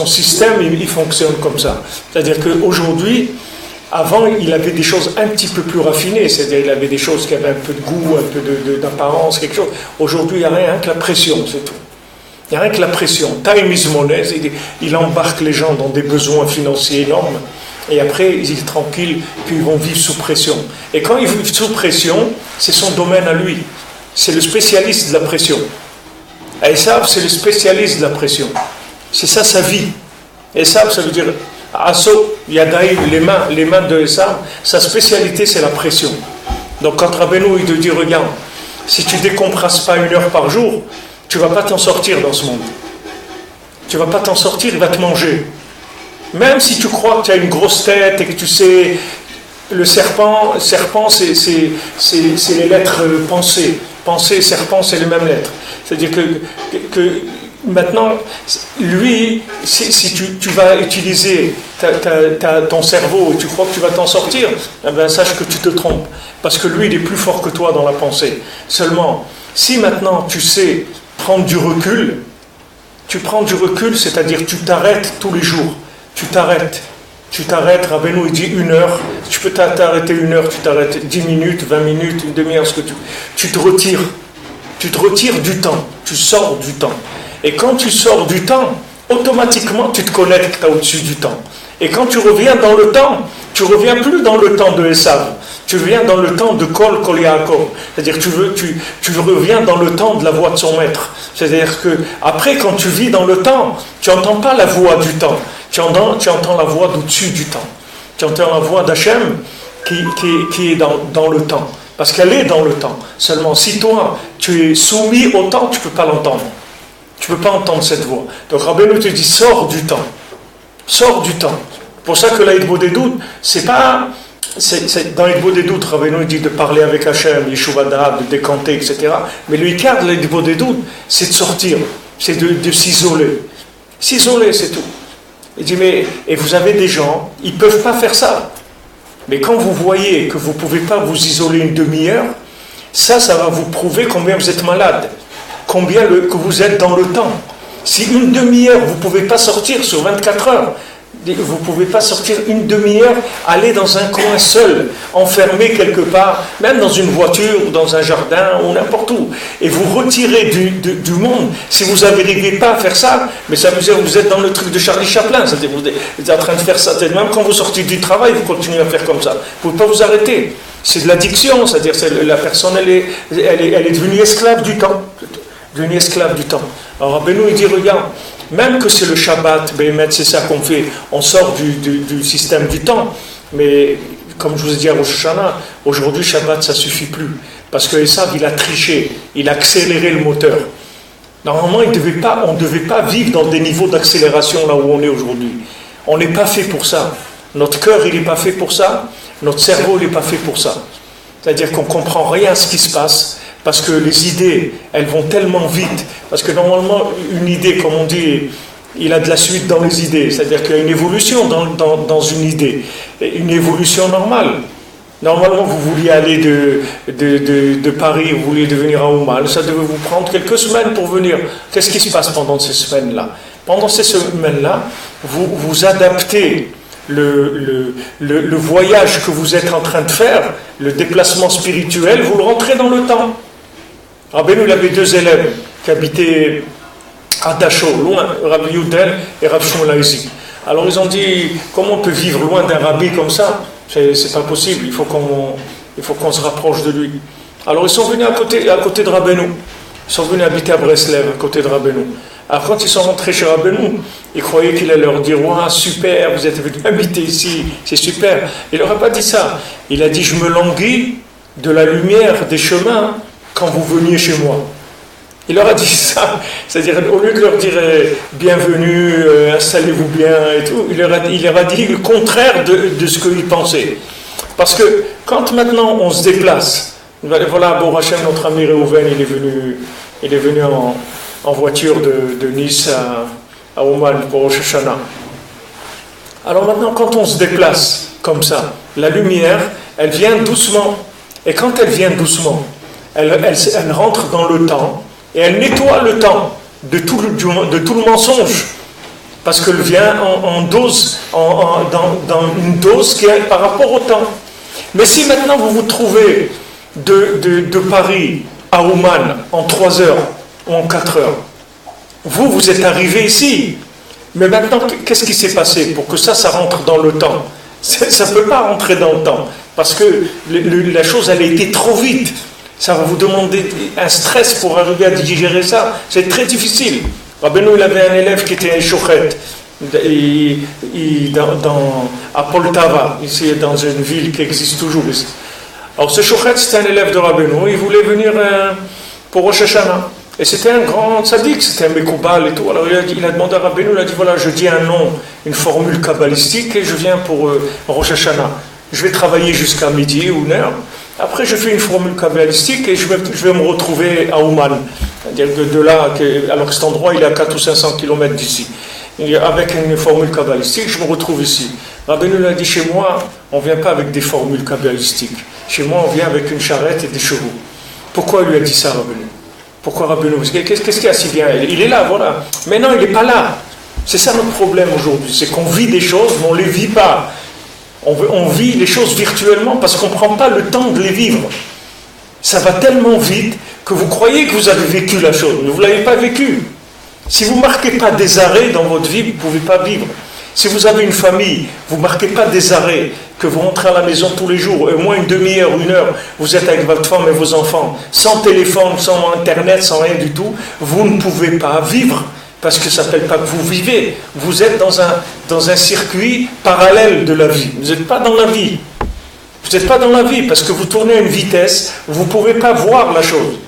système, il fonctionne comme ça. C'est-à-dire qu'aujourd'hui, avant, il avait des choses un petit peu plus raffinées, c'est-à-dire il avait des choses qui avaient un peu de goût, un peu d'apparence, quelque chose. Aujourd'hui, il n'y a rien que la pression, c'est tout. Il n'y a rien que la pression. Time is money, il embarque les gens dans des besoins financiers énormes. Et après, il est tranquille qu'ils vont vivre sous pression. Et quand ils vivent sous pression, c'est son domaine à lui. C'est le spécialiste de la pression. Esav, c'est le spécialiste de la pression. C'est ça sa vie. Esav, ça veut dire Asso, Yadaï, les mains de Esav, sa spécialité, c'est la pression. Donc quand Rabbeinu, il te dit, regarde, si tu ne décompresses pas 1 heure par jour, tu ne vas pas t'en sortir dans ce monde. Tu ne vas pas t'en sortir, il va te manger. Même si tu crois que tu as une grosse tête et que tu sais, le serpent c'est les lettres pensées. Pensée et serpent, c'est les mêmes lettres. C'est-à-dire que maintenant, lui, si tu vas utiliser ton cerveau et tu crois que tu vas t'en sortir, eh bien, sache que tu te trompes. Parce que lui, il est plus fort que toi dans la pensée. Seulement, si maintenant tu sais prendre du recul, tu prends du recul, c'est-à-dire tu t'arrêtes tous les jours. Tu t'arrêtes, Rabbeinu il dit 1 heure, tu peux t'arrêter 1 heure, tu t'arrêtes 10 minutes, 20 minutes, une demi-heure, ce que tu te retires du temps, tu sors du temps. Et quand tu sors du temps, automatiquement tu te connectes au-dessus du temps. Et quand tu reviens dans le temps, tu reviens plus dans le temps de Esav, tu reviens dans le temps de Kol Yaakov. C'est-à-dire tu reviens dans le temps de la voix de son maître. C'est-à-dire que après, quand tu vis dans le temps, tu n'entends pas la voix du temps. Tu entends la voix d'au-dessus du temps. Tu entends la voix d'Hachem qui est dans le temps. Parce qu'elle est dans le temps. Seulement, si toi, tu es soumis au temps, tu ne peux pas l'entendre. Tu ne peux pas entendre cette voix. Donc, Rabbeinu te dit, sors du temps. Sors du temps. C'est pour ça que l'Aïdbo des doutes, c'est pas... dans l'Aïdbo des doutes, Rabbeinu dit de parler avec Hachem, Yeshuva Da'at, de décanter, etc. Mais le Ikar de l'Aïdbo des doutes, c'est de sortir. C'est de s'isoler. S'isoler, c'est tout. Il dit, et vous avez des gens, ils ne peuvent pas faire ça. Mais quand vous voyez que vous ne pouvez pas vous isoler 1 demi-heure, ça va vous prouver combien vous êtes malade, combien que vous êtes dans le temps. Si 1 demi-heure, vous ne pouvez pas sortir sur 24 heures, vous ne pouvez pas sortir 1 demi-heure, aller dans un coin seul, enfermé quelque part, même dans une voiture, ou dans un jardin, ou n'importe où, et vous retirez du monde. Si vous n'arrivez pas à faire ça, mais ça veut dire que vous êtes dans le truc de Charlie Chaplin, c'est-à-dire que vous êtes en train de faire ça, même quand vous sortez du travail, vous continuez à faire comme ça. Vous ne pouvez pas vous arrêter. C'est de l'addiction, c'est-à-dire que la personne, elle est devenue esclave du temps. Devenue esclave du temps. Alors Rabbeinu, il dit, regarde, même que c'est le Shabbat, c'est ça qu'on fait, on sort du système du temps, mais comme je vous ai dit à Rosh Hashanah, aujourd'hui Shabbat ça suffit plus. Parce que Esav il a triché, il a accéléré le moteur. Normalement on ne devait pas vivre dans des niveaux d'accélération là où on est aujourd'hui. On n'est pas fait pour ça. Notre cœur il n'est pas fait pour ça, notre cerveau il n'est pas fait pour ça. C'est-à-dire qu'on ne comprend rien à ce qui se passe, parce que les idées, elles vont tellement vite, parce que normalement, une idée, comme on dit, il a de la suite dans les idées, c'est-à-dire qu'il y a une évolution dans une idée, une évolution normale. Normalement, vous vouliez aller de Paris, vous vouliez devenir à Ouman, ça devait vous prendre quelques semaines pour venir. Qu'est-ce qui se passe pendant ces semaines-là? Pendant ces semaines-là, vous adaptez le voyage que vous êtes en train de faire, le déplacement spirituel, vous le rentrez dans le temps. Rabbeinu, il avait 2 élèves qui habitaient à Dachau, loin, Rabbi Yudel et Rav Shmuel Aizik. Alors ils ont dit, comment on peut vivre loin d'un rabbi comme ça? C'est pas possible, il faut qu'on se rapproche de lui. Alors ils sont venus à côté de Rabbeinu. Ils sont venus habiter à Breslev, à côté de Rabbeinu. Alors quand ils sont rentrés chez Rabbeinu, ils croyaient qu'il allait leur dire « Waouh, super, vous êtes venus habiter ici, c'est super ». Il leur a pas dit ça. Il a dit « Je me languis de la lumière des chemins quand vous veniez chez moi ». Il leur a dit ça, c'est-à-dire au lieu de leur dire « Bienvenue, installez-vous bien » et tout, il leur a dit le contraire de ce qu'ils pensaient. Parce que quand maintenant on se déplace, voilà, Bon Hachem, notre ami Réhouven, il est venu en voiture de Nice à Ouman pour Rosh Hashanah. Alors maintenant, quand on se déplace comme ça, la lumière, elle vient doucement. Et quand elle vient doucement, elle rentre dans le temps et elle nettoie le temps de tout le mensonge. Parce qu'elle vient en dose, dans une dose qui est par rapport au temps. Mais si maintenant vous vous trouvez de Paris à Ouman en 3 heures ou en 4 heures, vous êtes arrivé ici. Mais maintenant, qu'est-ce qui s'est passé pour que ça rentre dans le temps? Ça ne peut pas rentrer dans le temps. Parce que la chose, elle a été trop vite. Ça va vous demander un stress pour arriver à digérer ça. C'est très difficile. Rabbeinu, il avait un élève qui était un shochet. À Poltava, ici, dans une ville qui existe toujours ici. Alors ce shochet, c'était un élève de Rabbeinu. Il voulait venir pour Rosh Hashanah. Et c'était un grand tzaddik, c'était un Mekoubal et tout. Alors il a demandé à Rabbeinu, il a dit voilà, je dis un nom, une formule kabbalistique et je viens pour Rosh Hashanah. Je vais travailler jusqu'à midi ou 1 heure. Après, je fais une formule kabbalistique et je vais me retrouver à Ouman. C'est-à-dire de là, alors que cet endroit, il est à 400 ou 500 km d'ici. Et avec une formule kabbalistique, je me retrouve ici. Rabbeinu l'a dit, chez moi, on ne vient pas avec des formules kabbalistiques. Chez moi, on vient avec une charrette et des chevaux. Pourquoi il lui a dit ça, Rabbeinu? Pourquoi Rabbeinu? Qu'est-ce qu'il y a si bien? Il est là, voilà. Mais non, il n'est pas là. C'est ça notre problème aujourd'hui. C'est qu'on vit des choses, mais on ne les vit pas. On vit les choses virtuellement parce qu'on ne prend pas le temps de les vivre. Ça va tellement vite que vous croyez que vous avez vécu la chose, mais vous ne l'avez pas vécu. Si vous ne marquez pas des arrêts dans votre vie, vous ne pouvez pas vivre. Si vous avez une famille, vous ne marquez pas des arrêts, que vous rentrez à la maison tous les jours, au moins une demi-heure, 1 heure, vous êtes avec votre femme et vos enfants, sans téléphone, sans internet, sans rien du tout, vous ne pouvez pas vivre. Parce que ça ne s'appelle pas que vous vivez. Vous êtes dans un circuit parallèle de la vie. Vous n'êtes pas dans la vie. Vous n'êtes pas dans la vie parce que vous tournez à une vitesse, vous ne pouvez pas voir la chose.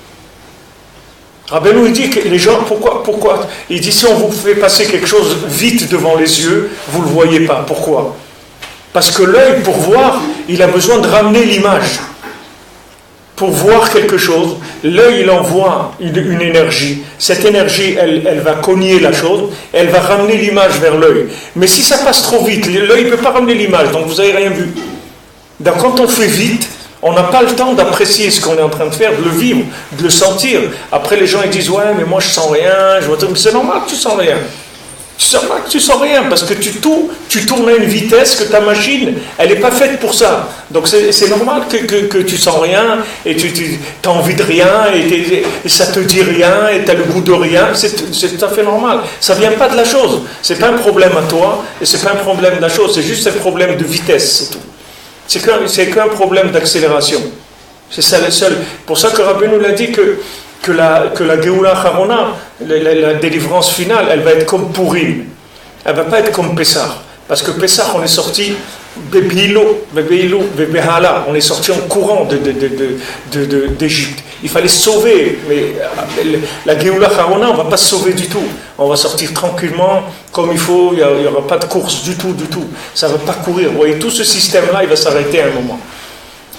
Rabbeinu, il dit que les gens, pourquoi? Il dit si on vous fait passer quelque chose vite devant les yeux, vous ne le voyez pas. Pourquoi? Parce que l'œil, pour voir, il a besoin de ramener l'image. Pour voir quelque chose, l'œil il envoie une énergie. Cette énergie, elle va cogner la chose, elle va ramener l'image vers l'œil. Mais si ça passe trop vite, l'œil ne peut pas ramener l'image, donc vous n'avez rien vu. Donc quand on fait vite, on n'a pas le temps d'apprécier ce qu'on est en train de faire, de le vivre, de le sentir. Après les gens ils disent ouais mais moi je sens rien, mais c'est normal que tu sens rien. Tu sens rien parce que tu tournes à une vitesse que ta machine, elle n'est pas faite pour ça. Donc c'est normal que tu sens rien et tu as envie de rien et ça te dit rien et tu as le goût de rien. C'est tout à fait normal. Ça ne vient pas de la chose. Ce n'est pas un problème à toi et ce n'est pas un problème de la chose. C'est juste un problème de vitesse, c'est tout. C'est qu'un problème d'accélération. C'est ça le seul. Pour ça que Rabbeinu l'a dit que la Geoula Harona, la délivrance finale, elle va être comme Purim. Elle ne va pas être comme Pessah. Parce que Pessah, on est sorti on est sorti en courant d'Égypte. Il fallait se sauver, mais la Géoula Harona, on ne va pas se sauver du tout. On va sortir tranquillement, comme il faut, il n'y aura pas de course du tout. Ça ne va pas courir. Vous voyez, tout ce système-là, il va s'arrêter à un moment.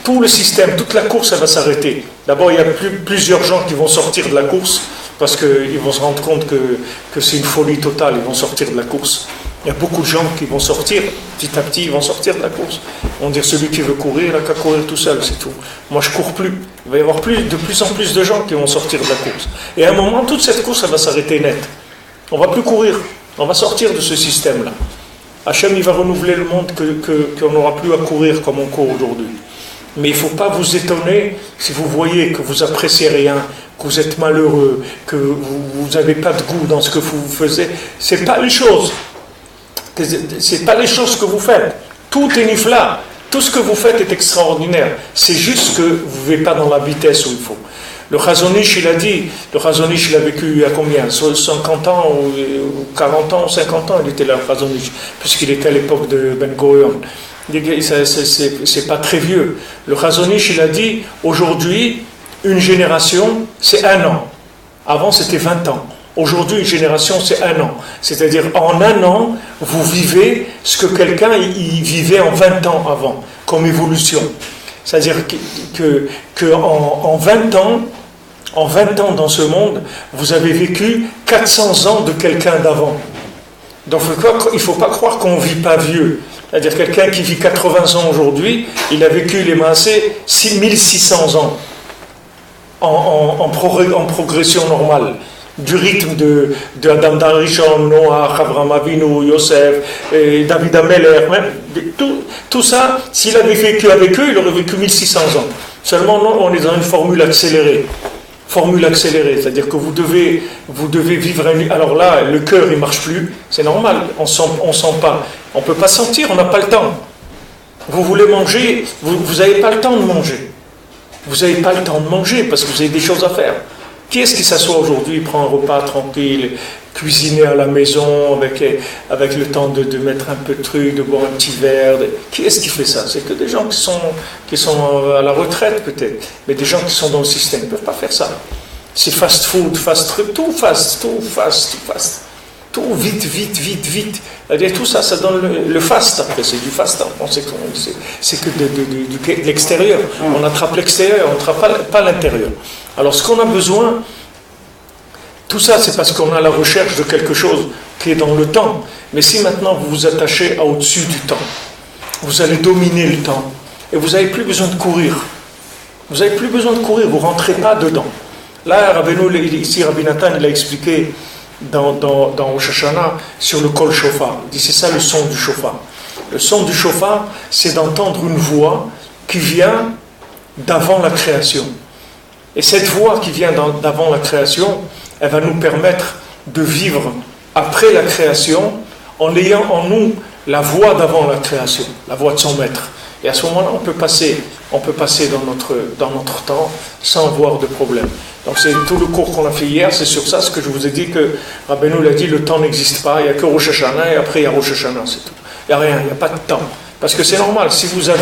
Tout le système, toute la course, elle va s'arrêter. D'abord, il y a plusieurs gens qui vont sortir de la course, parce qu'ils vont se rendre compte que c'est une folie totale, ils vont sortir de la course. Il y a beaucoup de gens qui vont sortir, petit à petit, ils vont sortir de la course. On dit celui qui veut courir, il n'a qu'à courir tout seul, c'est tout. Moi, je ne cours plus. Il va y avoir de plus en plus de gens qui vont sortir de la course. Et à un moment, toute cette course, elle va s'arrêter net. On ne va plus courir. On va sortir de ce système-là. Hachem, il va renouveler le monde qu'on n'aura plus à courir comme on court aujourd'hui. Mais il ne faut pas vous étonner si vous voyez que vous appréciez rien, que vous êtes malheureux, que vous n'avez pas de goût dans ce que vous faites. Ce n'est pas les choses. Ce n'est pas les choses que vous faites. Tout est nifla. Tout ce que vous faites est extraordinaire. C'est juste que vous ne vivez pas dans la vitesse où il faut. Le Chazon Ish, il a dit, le Chazon Ish, il a vécu il y a combien 50 ans, ou 40 ans, ou 50 ans, il était là, le Chazon Ish, puisqu'il était à l'époque de Ben Gurion. C'est pas très vieux. Le Chazon Ish, il a dit, aujourd'hui, une génération, c'est 1 an. Avant, c'était 20 ans. Aujourd'hui, une génération, c'est 1 an. C'est-à-dire, en 1 an, vous vivez ce que quelqu'un il vivait en 20 ans avant, comme évolution. C'est-à-dire qu'en 20 ans dans ce monde, vous avez vécu 400 ans de quelqu'un d'avant. Donc, il ne faut pas croire qu'on ne vit pas vieux. C'est-à-dire, quelqu'un qui vit 80 ans aujourd'hui, il a vécu les massés 1600 ans en progression normale. Du rythme de Adam Darishon, Noah, Abraham Avinu, Yosef, David Ameller, tout ça, s'il avait vécu avec eux, il aurait vécu 1600 ans. Seulement, non, on est dans une formule accélérée. C'est-à-dire que vous devez vivre alors là, le cœur, il ne marche plus, c'est normal, on sent pas. On ne peut pas sentir, on n'a pas le temps. Vous voulez manger, vous n'avez pas le temps de manger. Vous n'avez pas le temps de manger parce que vous avez des choses à faire. Qui est-ce qui s'assoit aujourd'hui, prend un repas tranquille, cuisiner à la maison, avec le temps de mettre un peu de trucs, de boire un petit verre? Qui est-ce qui fait ça? C'est que des gens qui sont à la retraite peut-être, mais des gens qui sont dans le système ne peuvent pas faire ça. C'est fast food, fast truc, tout fast. Tout vite. C'est-à-dire, tout ça, ça donne le fast. Après, c'est du fast. C'est que de l'extérieur. On attrape l'extérieur, on n'attrape pas l'intérieur. Alors, ce qu'on a besoin, tout ça, c'est parce qu'on a la recherche de quelque chose qui est dans le temps. Mais si maintenant vous vous attachez à au-dessus du temps, vous allez dominer le temps. Et vous n'avez plus besoin de courir. Vous ne rentrez pas dedans. Là, ici, Rabbi Nathan, il a expliqué dans Rosh Hashanah sur le kol shofar. Il dit, c'est ça le son du shofar. Le son du shofar, c'est d'entendre une voix qui vient d'avant la création. Et cette voix qui vient d'avant la création, elle va nous permettre de vivre après la création en ayant en nous la voix d'avant la création, la voix de son maître. Et à ce moment-là, on peut passer dans notre temps sans avoir de problème. Donc c'est tout le cours qu'on a fait hier, c'est sur ça, ce que je vous ai dit que Rabbeinu l'a dit, le temps n'existe pas, il n'y a que Rosh Hashanah et après il y a Rosh Hashanah, c'est tout. Il n'y a rien, il n'y a pas de temps. Parce que c'est normal, si vous êtes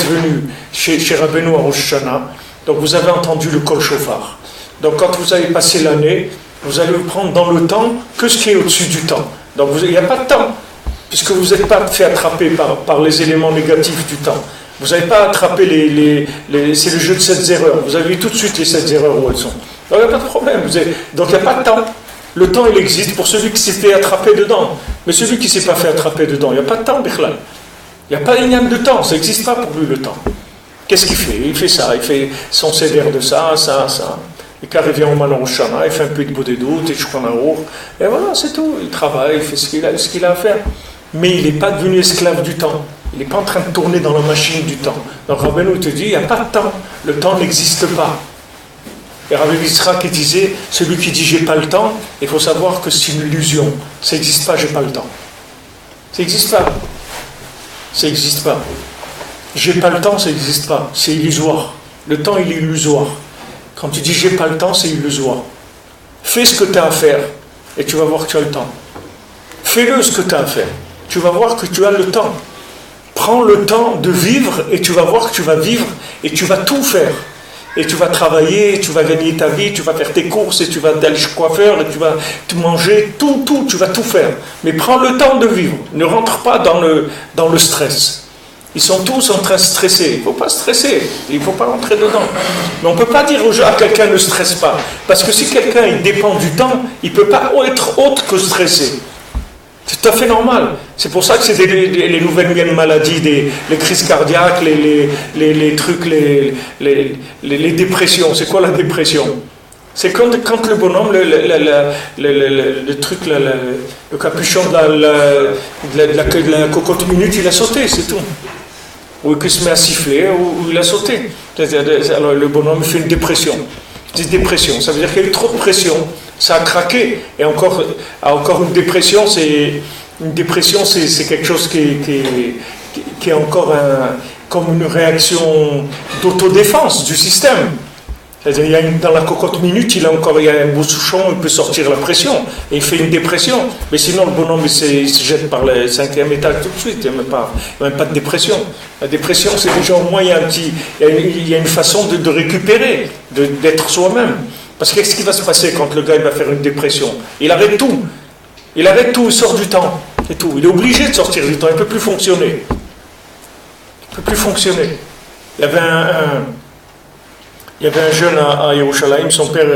venu chez Rabbeinu à Rosh Hashanah, donc vous avez entendu le kol shofar. Donc quand vous allez passer l'année, vous allez vous prendre dans le temps que ce qui est au-dessus du temps. Donc il n'y a pas de temps, puisque vous n'êtes pas fait attraper par les éléments négatifs du temps. Vous n'avez pas attrapé c'est le jeu de 7 erreurs. Vous avez vu tout de suite les 7 erreurs où elles sont. Donc il n'y a pas de problème. Donc il n'y a pas de temps. Le temps, il existe pour celui qui s'est fait attraper dedans. Mais celui qui ne s'est pas fait attraper dedans, il n'y a pas de temps, Bichlal. Il n'y a pas de temps. Ça n'existe pas pour lui, le temps. Qu'est-ce qu'il fait? Il fait ça. Il fait son cédère de ça. Et quand il vient au Manon Shana, il fait un peu de Bodédout, et Shukanaour. Et voilà, c'est tout. Il travaille, il fait ce qu'il a à faire. Mais il n'est pas devenu esclave du temps. Il n'est pas en train de tourner dans la machine du temps. Donc Rabbeinu te dit, il n'y a pas de temps. Le temps n'existe pas. Et Rabbi Yitzhak qui disait, celui qui dit j'ai pas le temps, il faut savoir que c'est une illusion. Ça n'existe pas, j'ai pas le temps. Ça n'existe pas. Ça n'existe pas. J'ai pas le temps, ça n'existe pas. C'est illusoire. Le temps, il est illusoire. Quand tu dis j'ai pas le temps, c'est illusoire. Fais ce que tu as à faire et tu vas voir que tu as le temps. Fais-le ce que tu as à faire. tu vas voir que tu as le temps. Prends le temps de vivre et tu vas voir que tu vas vivre et tu vas tout faire. Et tu vas travailler, tu vas gagner ta vie, tu vas faire tes courses et tu vas aller chez le coiffeur et tu vas te manger, tout, tu vas tout faire. Mais prends le temps de vivre. Ne rentre pas dans le stress. Ils sont tous en train de stresser. Il ne faut pas stresser, il ne faut pas rentrer dedans. Mais on ne peut pas dire à quelqu'un ne stresse pas. Parce que si quelqu'un il dépend du temps, il ne peut pas être autre que stressé. C'est tout à fait normal. C'est pour ça que c'est les nouvelles maladies, les crises cardiaques, les trucs, les dépressions. C'est quoi la dépression? C'est quand le bonhomme, le truc, le capuchon de la cocotte minute, il a sauté, c'est tout. Ou qu'il se met à siffler, ou il a sauté. Alors le bonhomme fait une dépression. C'est dépression, ça veut dire qu'il y a eu trop de pression. Ça a craqué. Et encore une dépression, c'est quelque chose qui est encore comme une réaction d'autodéfense du système. C'est-à-dire, dans la cocotte minute, il y a un beau souchon, il peut sortir la pression, et il fait une dépression. Mais sinon, le bonhomme, il se jette par le 5e étage tout de suite, il n'y a même pas de dépression. La dépression, c'est déjà au moins, il y a une façon de récupérer, d'être soi-même. Parce que qu'est-ce qui va se passer quand le gars il va faire une dépression? Il arrête tout. Il sort du temps, et tout. Il est obligé de sortir du temps, il ne peut plus fonctionner. Il ne peut plus fonctionner. Il y avait un jeune à Yerushalayim, son père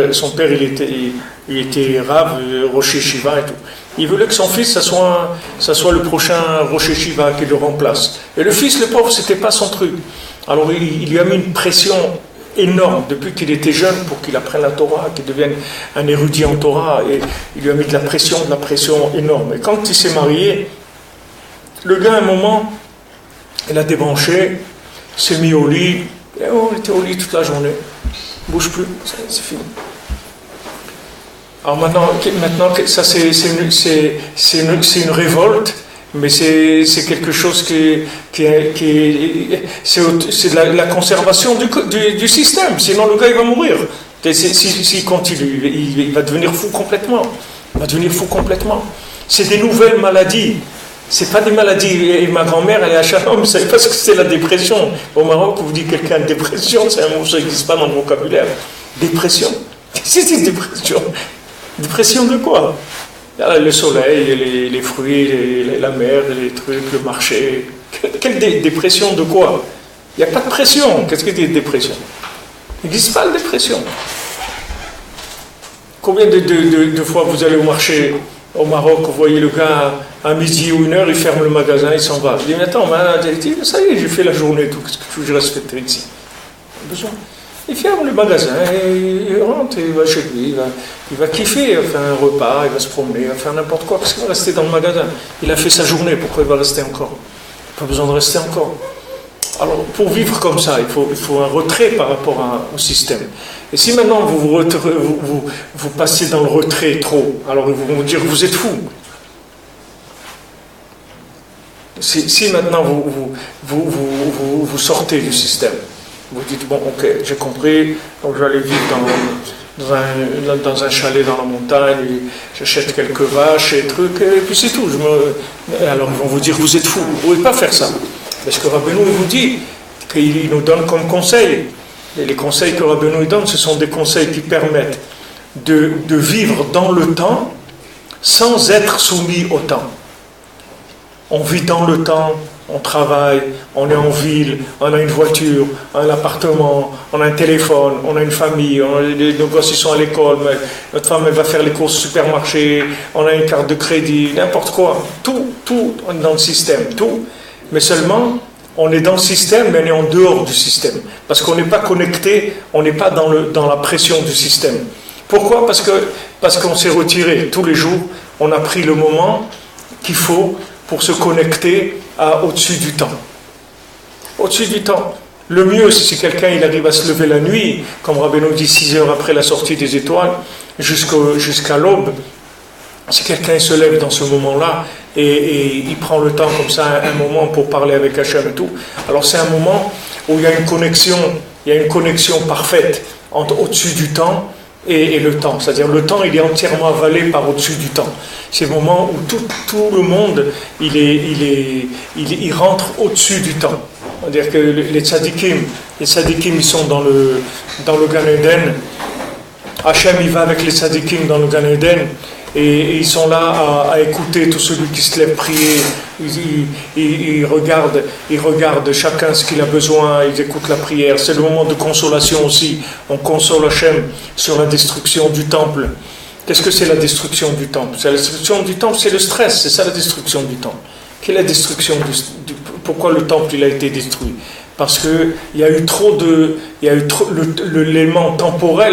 il était Rav, Rosh Yeshiva et tout. Il voulait que son fils, ça soit le prochain Rosh Yeshiva qui le remplace. Et le fils, le pauvre, c'était pas son truc. Alors il lui a mis une pression énorme depuis qu'il était jeune pour qu'il apprenne la Torah, qu'il devienne un érudit en Torah. Et il lui a mis de la pression énorme. Et quand il s'est marié, le gars, à un moment, il a débranché, s'est mis au lit. Et on était au lit toute la journée. Bouge plus, c'est fini. Alors maintenant ça c'est une révolte, mais c'est quelque chose c'est de la conservation du système. Sinon le gars il va mourir. S'il continue, il va devenir fou complètement. C'est des nouvelles maladies. C'est pas des maladies. Et ma grand-mère, elle est à Shalom, vous savez pas ce que c'est la dépression. Au Maroc, vous dites quelqu'un de dépression, c'est un mot qui n'existe pas dans le vocabulaire. Dépression. Qu'est-ce que c'est dépression? Dépression de quoi? Le soleil, les fruits, la mer, les trucs, le marché. Quelle dépression de quoi? Il n'y a pas de pression. Qu'est-ce que c'est dépression? Il n'existe pas de dépression. Combien de fois vous allez au marché au Maroc, vous voyez le gars à midi ou 1h, il ferme le magasin, il s'en va. Il dit, mais attends, ça y est, j'ai fait la journée, tout. Qu'est-ce que je reste ici? Besoin. Il ferme le magasin, il rentre, il va chez lui, il va kiffer, il va faire un repas, il va se promener, il va faire n'importe quoi, parce qu'il va rester dans le magasin. Il a fait sa journée, pourquoi il va rester encore? Pas besoin de rester encore. Alors, pour vivre comme ça, il faut un retrait par rapport au système. Et si maintenant vous passez dans le retrait trop, alors ils vont vous dire vous êtes fou. Si maintenant vous sortez du système, vous dites bon ok, j'ai compris, donc je vais aller vivre dans un chalet dans la montagne, j'achète quelques vaches et trucs, et puis c'est tout. Alors ils vont vous dire vous êtes fou, vous ne pouvez pas faire ça. Parce que Rabbeinu vous dit qu'il nous donne comme conseil. Et les conseils que Rabbeinu donne, ce sont des conseils qui permettent de vivre dans le temps sans être soumis au temps. On vit dans le temps, on travaille, on est en ville, on a une voiture, un appartement, on a un téléphone, on a une famille, nos gosses ils sont à l'école, notre femme elle va faire les courses au supermarché, on a une carte de crédit, n'importe quoi. Tout on est dans le système, tout. Mais seulement, on est dans le système, mais on est en dehors du système. Parce qu'on n'est pas connecté, on n'est pas dans la pression du système. Pourquoi? Parce qu'on s'est retiré tous les jours, on a pris le moment qu'il faut pour se connecter au-dessus du temps. Au-dessus du temps. Le mieux, si quelqu'un il arrive à se lever la nuit, comme Rabbeinu dit 6 heures après la sortie des étoiles, jusqu'à l'aube, si quelqu'un se lève dans ce moment-là et il prend le temps comme ça, un moment pour parler avec Hachem et tout, alors c'est un moment où il y a une connexion parfaite au-dessus du temps et le temps. C'est-à-dire le temps, il est entièrement avalé par au-dessus du temps. C'est le moment où tout le monde, il rentre au-dessus du temps. C'est-à-dire que les tzadikim, ils sont dans le Gan Eden. Hachem, il va avec les tzadikim dans le Gan Eden. Et ils sont là à écouter tout celui qui se lève prier. Ils regardent chacun ce qu'il a besoin, ils écoutent la prière. C'est le moment de consolation aussi. On console Hachem sur la destruction du temple. Qu'est-ce que c'est la destruction du temple? La destruction du temple, c'est le stress, c'est ça la destruction du temple. Quelle est la destruction pourquoi le temple il a été détruit? Parce qu'il y a eu trop l'élément temporaire,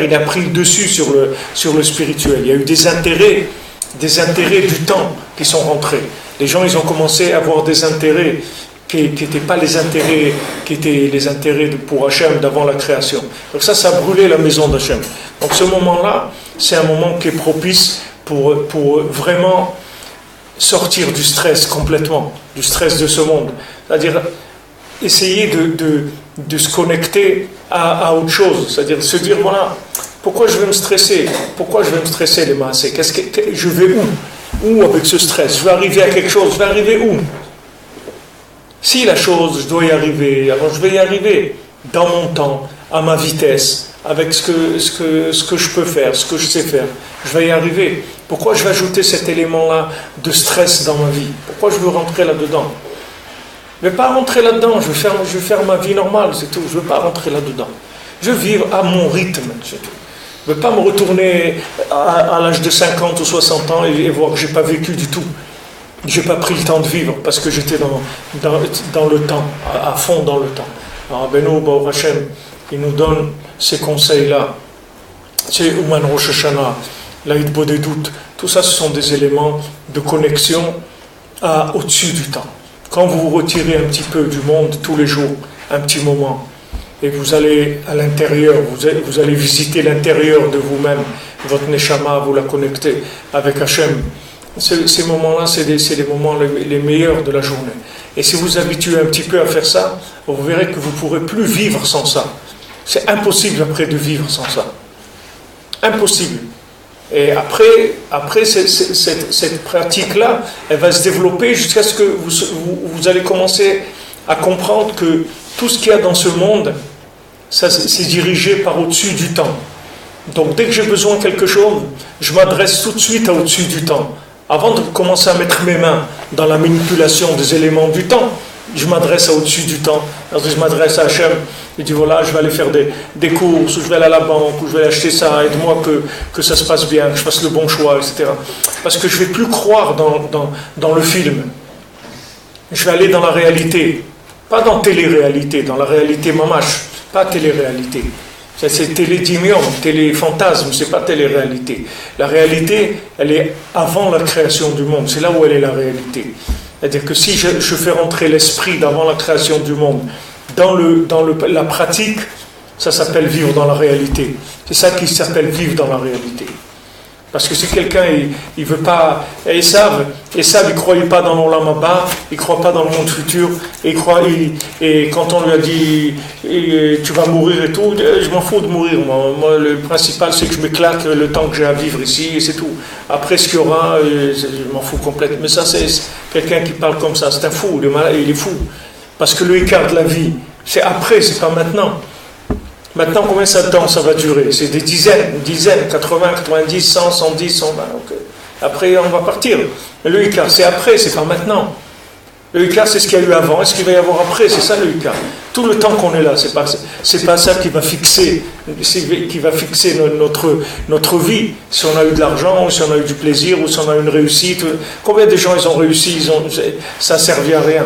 il a pris le dessus sur le spirituel. Il y a eu des intérêts du temps qui sont rentrés. Les gens, ils ont commencé à avoir des intérêts qui n'étaient pas les intérêts qui étaient les intérêts pour Hachem d'avant la création. Donc ça a brûlé la maison d'Hachem. Donc ce moment-là, c'est un moment qui est propice pour vraiment sortir du stress complètement, du stress de ce monde. C'est-à-dire essayer de se connecter à autre chose. C'est-à-dire se dire, voilà, pourquoi je vais me stresser? Pourquoi je vais me stresser les maasés? Je vais où? Où avec ce stress? Je vais arriver à quelque chose, je vais arriver où? Si la chose, je dois y arriver, alors je vais y arriver dans mon temps, à ma vitesse, avec ce que je peux faire, ce que je sais faire. Je vais y arriver. Pourquoi je vais ajouter cet élément-là de stress dans ma vie? Pourquoi je veux rentrer là-dedans? Je ne vais pas rentrer là-dedans, je vais faire ma vie normale, c'est tout. Je ne veux pas rentrer là-dedans. Je veux vivre à mon rythme, c'est tout. Je ne veux pas me retourner à l'âge de 50 ou 60 ans et voir que je n'ai pas vécu du tout. Je n'ai pas pris le temps de vivre parce que j'étais dans le temps, à fond dans le temps. Alors Beno Baruch Hashem, il nous donne ces conseils-là. C'est Ouman Rosh Hashanah, l'Aïd Bodedut. Tout ça, ce sont des éléments de connexion au-dessus du temps. Quand vous vous retirez un petit peu du monde tous les jours, un petit moment, et vous allez à l'intérieur, vous allez visiter l'intérieur de vous-même, votre Neshama, vous la connectez avec Hachem. Ces moments-là, c'est les moments les meilleurs de la journée. Et si vous habituez un petit peu à faire ça, vous verrez que vous ne pourrez plus vivre sans ça. C'est impossible après de vivre sans ça. Impossible. Et après cette pratique-là, elle va se développer jusqu'à ce que vous allez commencer à comprendre que tout ce qu'il y a dans ce monde, ça c'est dirigé par au-dessus du temps. Donc dès que j'ai besoin de quelque chose, je m'adresse tout de suite à au-dessus du temps. Avant de commencer à mettre mes mains dans la manipulation des éléments du temps, je m'adresse à au-dessus du temps. Alors je m'adresse à Hachem, je dis voilà, je vais aller faire des courses, ou je vais aller à la banque, ou je vais acheter ça, aide-moi que ça se passe bien, que je fasse le bon choix, etc. Parce que je ne vais plus croire dans le film. Je vais aller dans la réalité. Pas dans télé-réalité, dans la réalité mamash, pas télé-réalité. C'est télé-dimion, télé-fantasme, c'est pas télé-réalité. La réalité, elle est avant la création du monde, c'est là où elle est la réalité. C'est-à-dire que si je fais rentrer l'esprit d'avant la création du monde dans la pratique, ça s'appelle vivre dans la réalité. C'est ça qui s'appelle vivre dans la réalité. Parce que si quelqu'un, il veut pas... Esav, il ne croyait pas dans l'Olam Haba, il ne croit pas dans le monde futur, et quand on lui a dit tu vas mourir et tout, je m'en fous de mourir. Moi, le principal, c'est que je m'éclate le temps que j'ai à vivre ici, et c'est tout. Après, ce qu'il y aura, je m'en fous complètement. Mais ça, c'est quelqu'un qui parle comme ça, c'est un fou, il est fou. Parce que le écart de la vie, c'est après, c'est pas maintenant. Maintenant, combien de temps ça va durer? C'est des dizaines, 80, 90, 100, 110, 120. Okay. Après, on va partir. Mais le Icar, c'est après, c'est pas maintenant. Le Icar, c'est ce qu'il y a eu avant et ce qu'il va y avoir après. C'est ça le Icar. Tout le temps qu'on est là, c'est pas ça qui va fixer notre vie. Si on a eu de l'argent, ou si on a eu du plaisir, ou si on a eu une réussite. Combien de gens ils ont réussi, ça n'a servi à rien,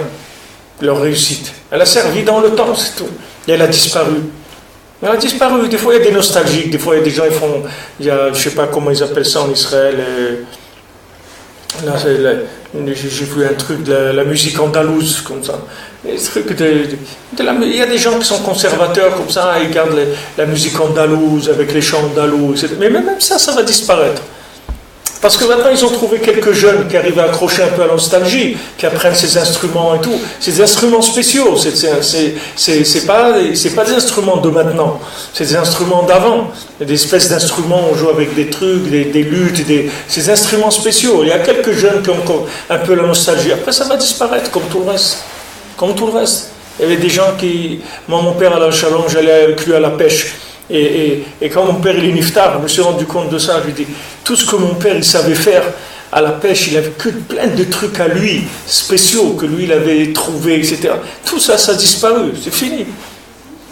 leur réussite. Elle a servi dans le temps, c'est tout. Et elle a disparu. Elle a disparu. Des fois, il y a des nostalgiques. Des fois, il y a des gens qui font... je ne sais pas comment ils appellent ça en Israël. Là, j'ai vu un truc de la musique andalouse, comme ça. Il y a des gens qui sont conservateurs, comme ça. Ils gardent la musique andalouse avec les chants andalous, etc. Mais même ça va disparaître. Parce que maintenant, ils ont trouvé quelques jeunes qui arrivent à accrocher un peu à la nostalgie, qui apprennent ces instruments et tout. C'est des instruments spéciaux, c'est pas des instruments de maintenant, c'est des instruments d'avant. Il y a des espèces d'instruments, on joue avec des trucs, des luttes, c'est des instruments spéciaux. Il y a quelques jeunes qui ont encore un peu la nostalgie. Après, ça va disparaître, comme tout le reste. Comme tout le reste. Il y avait des gens qui... Moi, mon père, à la Shalom, j'allais avec lui à la pêche. Et quand mon père il est niftar, je me suis rendu compte de ça, je lui dis, tout ce que mon père il savait faire à la pêche, il avait que plein de trucs à lui, spéciaux, que lui il avait trouvé, etc. Tout ça, ça a disparu, c'est fini.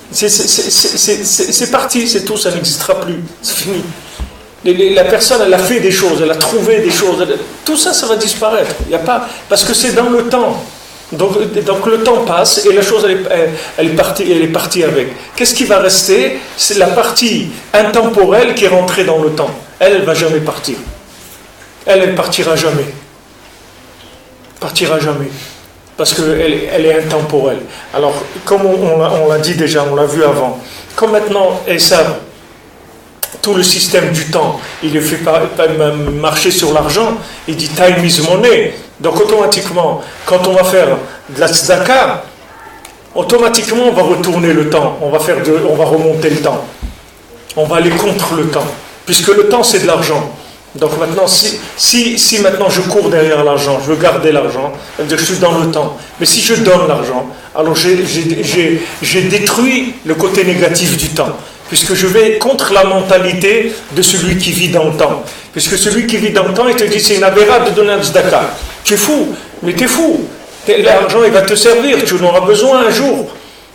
C'est parti, c'est tout, ça n'existera plus, c'est fini. La personne, elle a fait des choses, elle a trouvé des choses, tout ça, ça va disparaître. Il y a pas, parce que c'est dans le temps. Donc le temps passe et la chose elle est partie avec. Qu'est-ce qui va rester? C'est la partie intemporelle qui est rentrée dans le temps. Elle ne va jamais partir. Elle partira jamais. Partira jamais. Parce qu'elle est intemporelle. Alors, comme on l'a dit déjà, on l'a vu avant, comme maintenant Esav, tout le système du temps, il le fait pas marcher sur l'argent, il dit time is money. Donc automatiquement, quand on va faire de la tzedaka, automatiquement on va retourner le temps, on va remonter le temps. On va aller contre le temps, puisque le temps c'est de l'argent. Donc maintenant, si maintenant je cours derrière l'argent, je veux garder l'argent, ça veut dire que je suis dans le temps. Mais si je donne l'argent, alors j'ai détruit le côté négatif du temps. Puisque je vais contre la mentalité de celui qui vit dans le temps. Puisque celui qui vit dans le temps, il te dit, c'est une aberration de donner un tzedaka. Tu es fou, mais tu es fou. L'argent, il va te servir, tu en auras besoin un jour.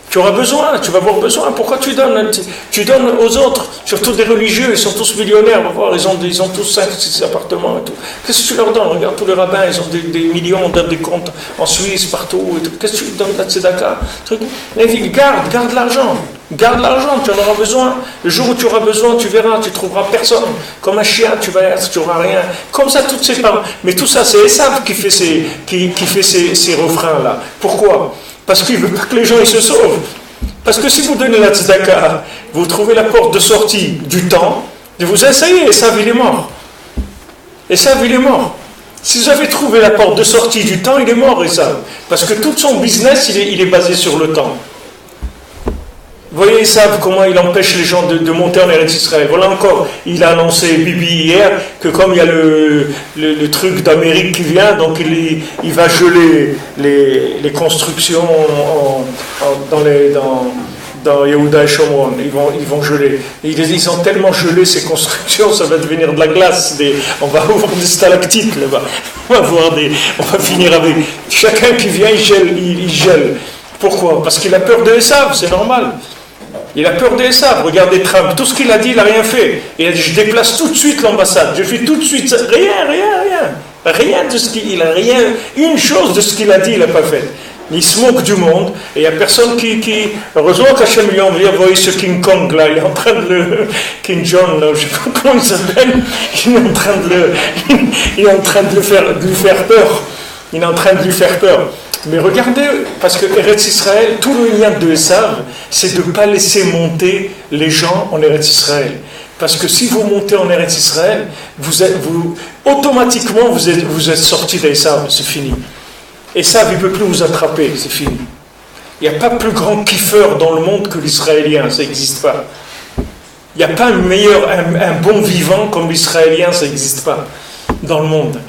Tu auras besoin, tu vas avoir besoin. Pourquoi tu donnes? Tu donnes aux autres, surtout des religieux, ils sont tous millionnaires, va voir, ils ont tous 5, 6 appartements et tout. Qu'est-ce que tu leur donnes? Regarde, tous les rabbins, ils ont des millions, on donne des comptes en Suisse, partout. Qu'est-ce que tu donnes de la tzedaka? Garde l'argent. Garde l'argent, tu en auras besoin. Le jour où tu auras besoin, tu verras, tu trouveras personne. Comme un chien, tu n'auras rien. Comme ça, toutes ces paroles. Mais tout ça, c'est Esav qui fait ces refrains-là. Pourquoi? Parce qu'il ne veut pas que les gens ils se sauvent. Parce que si vous donnez la tzedaka, vous trouvez la porte de sortie du temps, et vous essayez, Esav il est mort. Esav il est mort. Si vous avez trouvé la porte de sortie du temps, il est mort, Esav. Parce que tout son business, il est basé sur le temps. Vous voyez, ils savent comment il empêche les gens de monter en Eretz Israël. Voilà encore, il a annoncé, Bibi, hier, que comme il y a le truc d'Amérique qui vient, donc il va geler les constructions dans Yehuda et Shomron. Ils vont geler. Ils ont tellement gelé ces constructions, ça va devenir de la glace. On va avoir des stalactites là-bas. On va finir avec... Chacun qui vient, il gèle. Pourquoi? Parce qu'il a peur de Esav, c'est normal. Il a peur d'Esav. Regardez Trump, tout ce qu'il a dit, il n'a rien fait. Il a dit, je déplace tout de suite l'ambassade. Je fais tout de suite... Rien de ce qu'il a... Une chose de ce qu'il a dit, il n'a pas fait. Il se moque du monde, et il n'y a personne qui... Heureusement qu'Hachem lui a envoyé ce King Kong, là. Il est en train de le... King John, là, je ne sais pas comment il s'appelle. Il est en train de lui faire peur. Il est en train de lui faire peur. Mais regardez, parce que Eretz Israël, tout le lien de Esav, c'est de ne pas laisser monter les gens en Eretz Israël. Parce que si vous montez en Eretz Israël, automatiquement vous êtes sorti d'Esav, c'est fini. Esav, il ne peut plus vous attraper, c'est fini. Il n'y a pas plus grand kiffeur dans le monde que l'Israélien, ça n'existe pas. Il n'y a pas un bon vivant comme l'Israélien, ça n'existe pas dans le monde.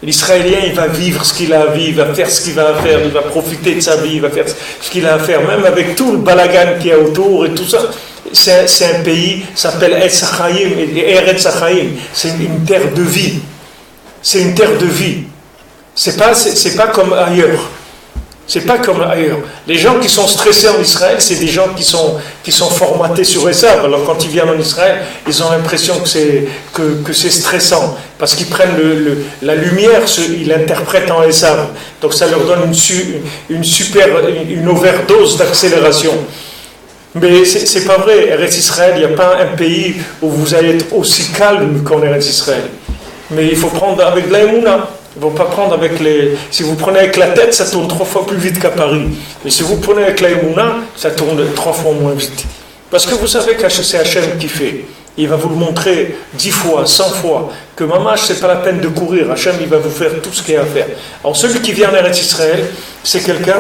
L'Israélien, il va vivre ce qu'il a à vivre, il va faire ce qu'il a à faire, il va profiter de sa vie, il va faire ce qu'il a à faire, même avec tout le balagan qu'il y a autour et tout ça. C'est un pays, ça s'appelle Eretz Chaim, c'est une terre de vie. C'est une terre de vie. C'est pas comme ailleurs. C'est pas comme ailleurs. Les gens qui sont stressés en Israël, c'est des gens qui sont formatés sur Esav. Alors quand ils viennent en Israël, ils ont l'impression que c'est stressant. Parce qu'ils prennent la lumière, ils l'interprètent en Esav. Donc ça leur donne une overdose d'accélération. Mais c'est pas vrai. Eretz Israël, il n'y a pas un pays où vous allez être aussi calme qu'en Eretz Israël. Mais il faut prendre avec de la émouna. Il ne faut pas prendre avec Si vous prenez avec la tête, ça tourne 3 fois plus vite qu'à Paris. Mais si vous prenez avec la émouna, ça tourne 3 fois moins vite. Parce que vous savez que c'est Hachem qui fait. Il va vous le montrer 10 fois, 100 fois, que Mamash, c'est pas la peine de courir. Hachem, il va vous faire tout ce qu'il y a à faire. Alors, celui qui vient en Eretz Israël, c'est quelqu'un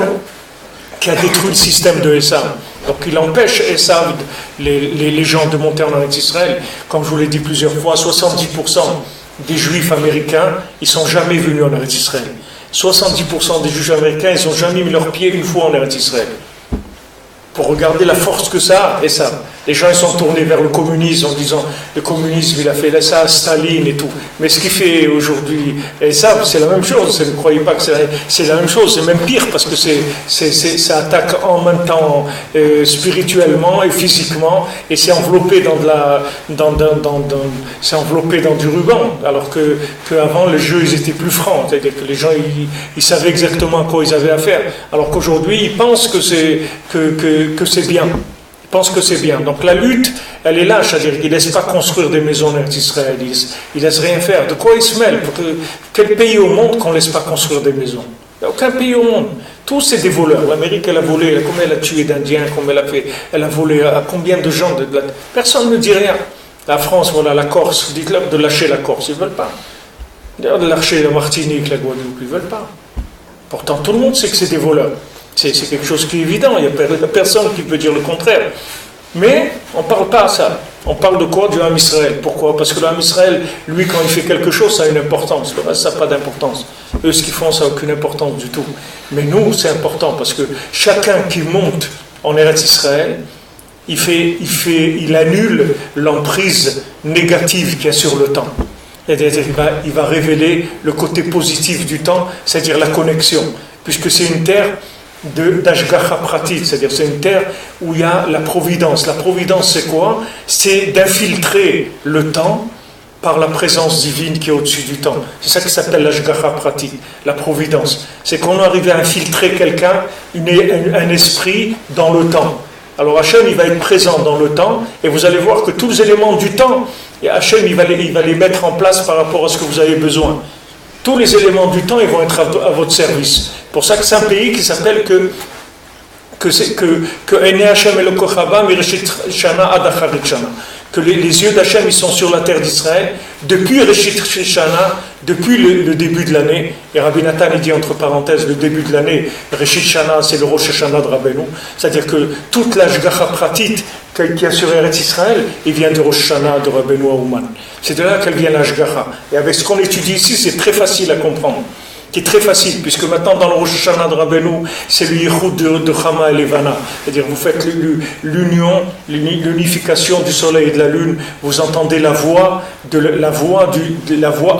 qui a détruit le système de Esav. Donc, il empêche Esav, les gens, de monter en Eretz Israël. Comme je vous l'ai dit plusieurs fois, 70% des Juifs américains, ils sont jamais venus en Eretz Israël. 70% des Juifs américains, ils n'ont jamais mis leurs pieds une fois en Eretz Israël. Pour regarder la force que ça a, et ça. Les gens ils sont tournés vers le communisme en disant le communisme il a fait ça, Staline et tout. Mais ce qu'il fait aujourd'hui, et ça c'est la même chose. Ne croyez pas que c'est la même chose, c'est même pire parce que ça attaque en même temps spirituellement et physiquement et c'est enveloppé c'est enveloppé dans du ruban. Alors que avant les jeux ils étaient plus francs, c'est-à-dire que les gens ils savaient exactement à quoi ils avaient affaire. Alors qu'aujourd'hui ils pensent que c'est bien. Ils pensent que c'est bien. Donc la lutte, elle est là, c'est-à-dire qu'ils ne laissent pas construire des maisons en Israël, ils ne laissent rien faire. De quoi ils se mêlent? Quel pays au monde qu'on ne laisse pas construire des maisons? Il n'y a aucun pays au monde. Tous c'est des voleurs. L'Amérique, elle a volé, combien elle a tué d'Indiens, combien elle a volé à combien de gens personne ne dit rien. La France, voilà, la Corse, dites-leur de lâcher la Corse, ils ne veulent pas. D'ailleurs, de lâcher la Martinique, la Guadeloupe, ils ne veulent pas. Pourtant, tout le monde sait que c'est des voleurs. C'est quelque chose qui est évident, il n'y a personne qui peut dire le contraire. Mais on ne parle pas à ça. On parle de quoi? Du Ham Israël. Pourquoi? Parce que le Ham Israël, lui, quand il fait quelque chose, ça a une importance. Le reste, ça n'a pas d'importance. Eux, ce qu'ils font, ça n'a aucune importance du tout. Mais nous, c'est important parce que chacun qui monte en Eretz Israël, il annule l'emprise négative qu'il y a sur le temps. Il va révéler le côté positif du temps, c'est-à-dire la connexion. Puisque c'est une terre d'Ashgacha Pratit, c'est-à-dire c'est une terre où il y a la providence. La providence c'est quoi? C'est d'infiltrer le temps par la présence divine qui est au-dessus du temps. C'est ça qui s'appelle l'Ashgacha Pratit, la providence. C'est qu'on arrive à infiltrer quelqu'un, un esprit dans le temps. Alors Hachem il va être présent dans le temps et vous allez voir que tous les éléments du temps, et Hachem il va les mettre en place par rapport à ce que vous avez besoin. Tous les éléments du temps ils vont être à votre service. C'est pour ça que c'est un pays qui s'appelle que les yeux d'Hachem ils sont sur la terre d'Israël depuis Reshit Shana, depuis le début de l'année. Et Rabbi Nathan il dit entre parenthèses le début de l'année, Reshit Shana c'est le Rosh Hashanah de Rabbeinu, c'est-à-dire que toute la Shgacha Pratit qui a sur Eretz Israël, il vient de Rosh Hashanah de Rabbeinu à Ouman. C'est de là qu'elle vient la Shgacha. Et avec ce qu'on étudie ici, c'est très facile à comprendre. Qui est très facile, puisque maintenant dans le Rosh Hashanah de Rabbeinu, c'est le Yichud de Chama et Levana. C'est-à-dire vous faites l'unification du soleil et de la lune, vous entendez la voix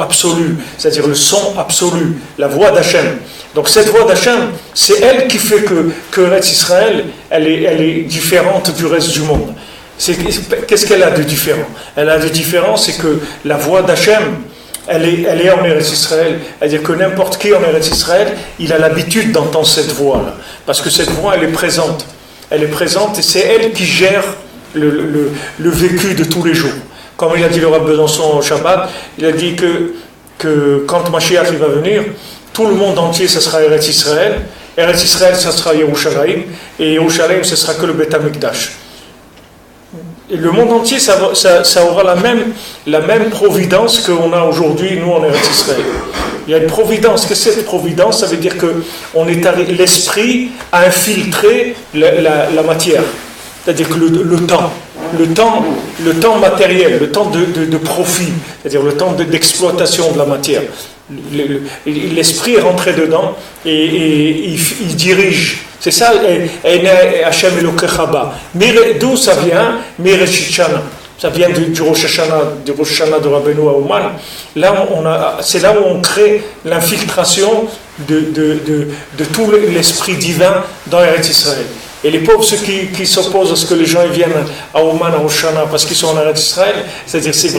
absolue, c'est-à-dire le son absolu, la voix d'Hachem. Donc cette voix d'Hachem, c'est elle qui fait que Eretz Israël, elle est différente du reste du monde. Qu'est-ce qu'elle a de différent? Elle a de différent, c'est que la voix d'Hachem, elle est en Eretz Israël, c'est-à-dire que n'importe qui en Eretz Israël, il a l'habitude d'entendre cette voix-là, parce que cette voix, elle est présente et c'est elle qui gère le vécu de tous les jours. Comme il a dit le Rav Besançon au Shabbat, il a dit que quand Mashiach il va venir, tout le monde entier, ça sera Eretz Israël, ça sera Yerushalayim, et Yerushalayim, ce sera que le Beth Amikdash. Et le monde entier, ça aura la même providence qu'on a aujourd'hui, nous, en Eretz Israël. Il y a une providence. Qu'est-ce que c'est cette providence? Ça veut dire que l'esprit a infiltré la matière. C'est-à-dire que le temps matériel, le temps de profit, c'est-à-dire le temps d'exploitation de la matière. L'esprit est rentré dedans et il dirige. C'est ça, Hachem Elokechaba. D'où ça vient? Mereshit Shana. Ça vient du Rosh Hashanah de Rabbeinu à Ouman. C'est là où on crée l'infiltration de tout l'esprit divin dans Eretz Israël. Et les pauvres, ceux qui s'opposent à ce que les gens viennent à Ouman, à Rosh Hashanah, parce qu'ils sont en Eretz Israël, c'est-à-dire c'est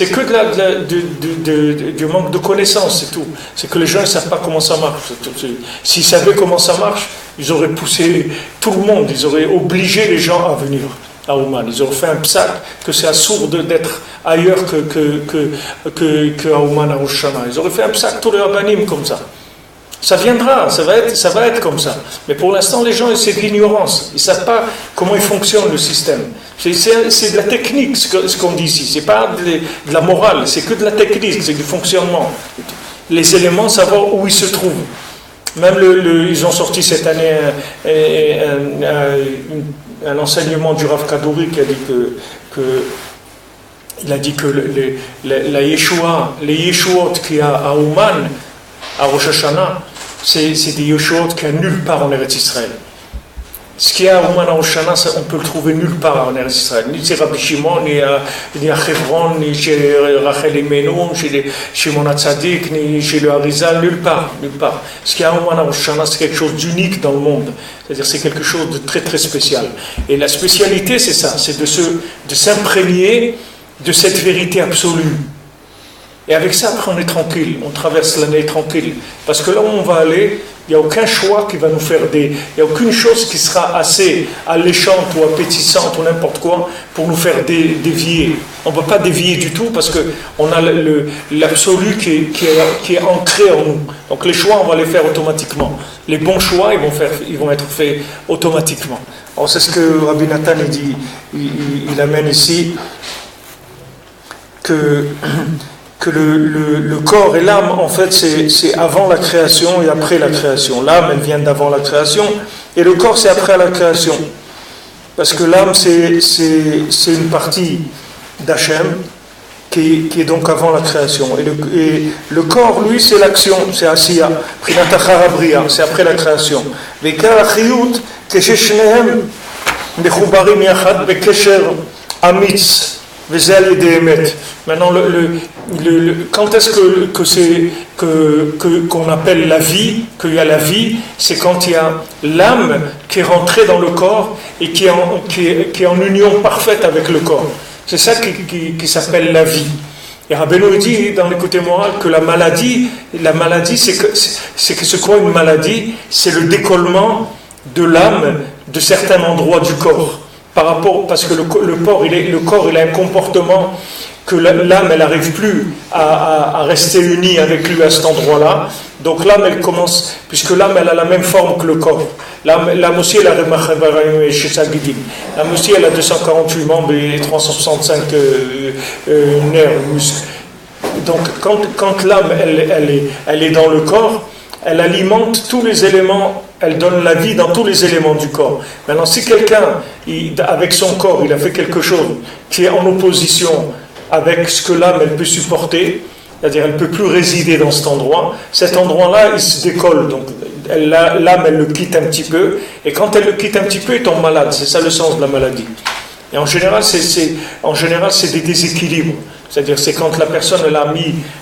que du manque de connaissances, c'est tout. C'est que les gens ne savent pas comment ça marche. S'ils savaient comment ça marche, ils auraient poussé tout le monde, ils auraient obligé les gens à venir à Ouman. Ils auraient fait un psak que c'est assourd d'être ailleurs que à Ouman, à Rosh Hashanah. Ils auraient fait un psak tous les rabbanim comme ça. Ça viendra, ça va être comme ça. Mais pour l'instant, les gens, c'est de l'ignorance. Ils ne savent pas comment il fonctionne le système. C'est de la technique ce qu'on dit ici, c'est pas de la morale, c'est que de la technique, c'est du fonctionnement. Les éléments, savoir où ils se trouvent. Même ils ont sorti cette année un enseignement du Rav Kadouri qui a dit que la Yeshua, les Yeshuot qu'il y a à Ouman, à Rosh Hashanah, c'est des Yeshuot qu'il n'y a nulle part en Eretz Israël. Ce qu'il y a à Ouman à Rosh Hashanah, on peut le trouver nulle part en Eretz Israël. Ni chez Rabbi Shimon, ni à Hebron, ni chez Rachel Imenu, chez Shimon HaTzadik, ni chez le Harizal, nulle part. Ce qu'il y a à Ouman à Rosh Hashanah, c'est quelque chose d'unique dans le monde. C'est-à-dire c'est quelque chose de très très spécial. Et la spécialité, c'est ça, c'est de s'imprégner de cette vérité absolue. Et avec ça, après, on est tranquille, on traverse l'année tranquille. Parce que là où on va aller, il n'y a aucun choix qui va nous faire il n'y a aucune chose qui sera assez alléchante ou appétissante ou n'importe quoi pour nous faire dévier. On ne va pas dévier du tout parce qu'on a l'absolu qui est ancré en nous. Donc les choix, on va les faire automatiquement. Les bons choix, ils vont être faits automatiquement. Alors c'est ce que Rabbi Nathan dit, il amène ici, que le corps et l'âme, en fait, c'est avant la création et après la création. L'âme, elle vient d'avant la création, et le corps, c'est après la création. Parce que l'âme, c'est une partie d'Hachem, qui est donc avant la création. Et le corps, lui, c'est l'action, c'est Asiya, Prinatachar Abriya, c'est après la création. Ve'ikar hachiyut, kesheshnehem, mechubarim yachad, bekesher amitz. Maintenant, quand est-ce qu'on appelle la vie, qu'il y a la vie, c'est quand il y a l'âme qui est rentrée dans le corps et qui est en union parfaite avec le corps. C'est ça qui s'appelle la vie. Et Rabbeinu dit dans l'écouté moral que la maladie, c'est quoi une maladie? C'est le décollement de l'âme de certains endroits du corps. Parce que le corps il a un comportement que l'âme elle n'arrive plus à rester unie avec lui à cet endroit-là. Donc l'âme elle commence, puisque l'âme elle a la même forme que le corps. L'âme aussi elle a l'âme aussi elle a 248 membres et 365 nerfs, muscles. Donc quand l'âme elle est dans le corps, elle alimente tous les éléments, elle donne la vie dans tous les éléments du corps. Maintenant, si quelqu'un, avec son corps, il a fait quelque chose qui est en opposition avec ce que l'âme, elle peut supporter, c'est-à-dire elle ne peut plus résider dans cet endroit-là, il se décolle. Donc, l'âme, elle le quitte un petit peu, et quand elle le quitte un petit peu, il tombe malade. C'est ça le sens de la maladie. Et en général, c'est des déséquilibres. C'est-à-dire, c'est quand la personne,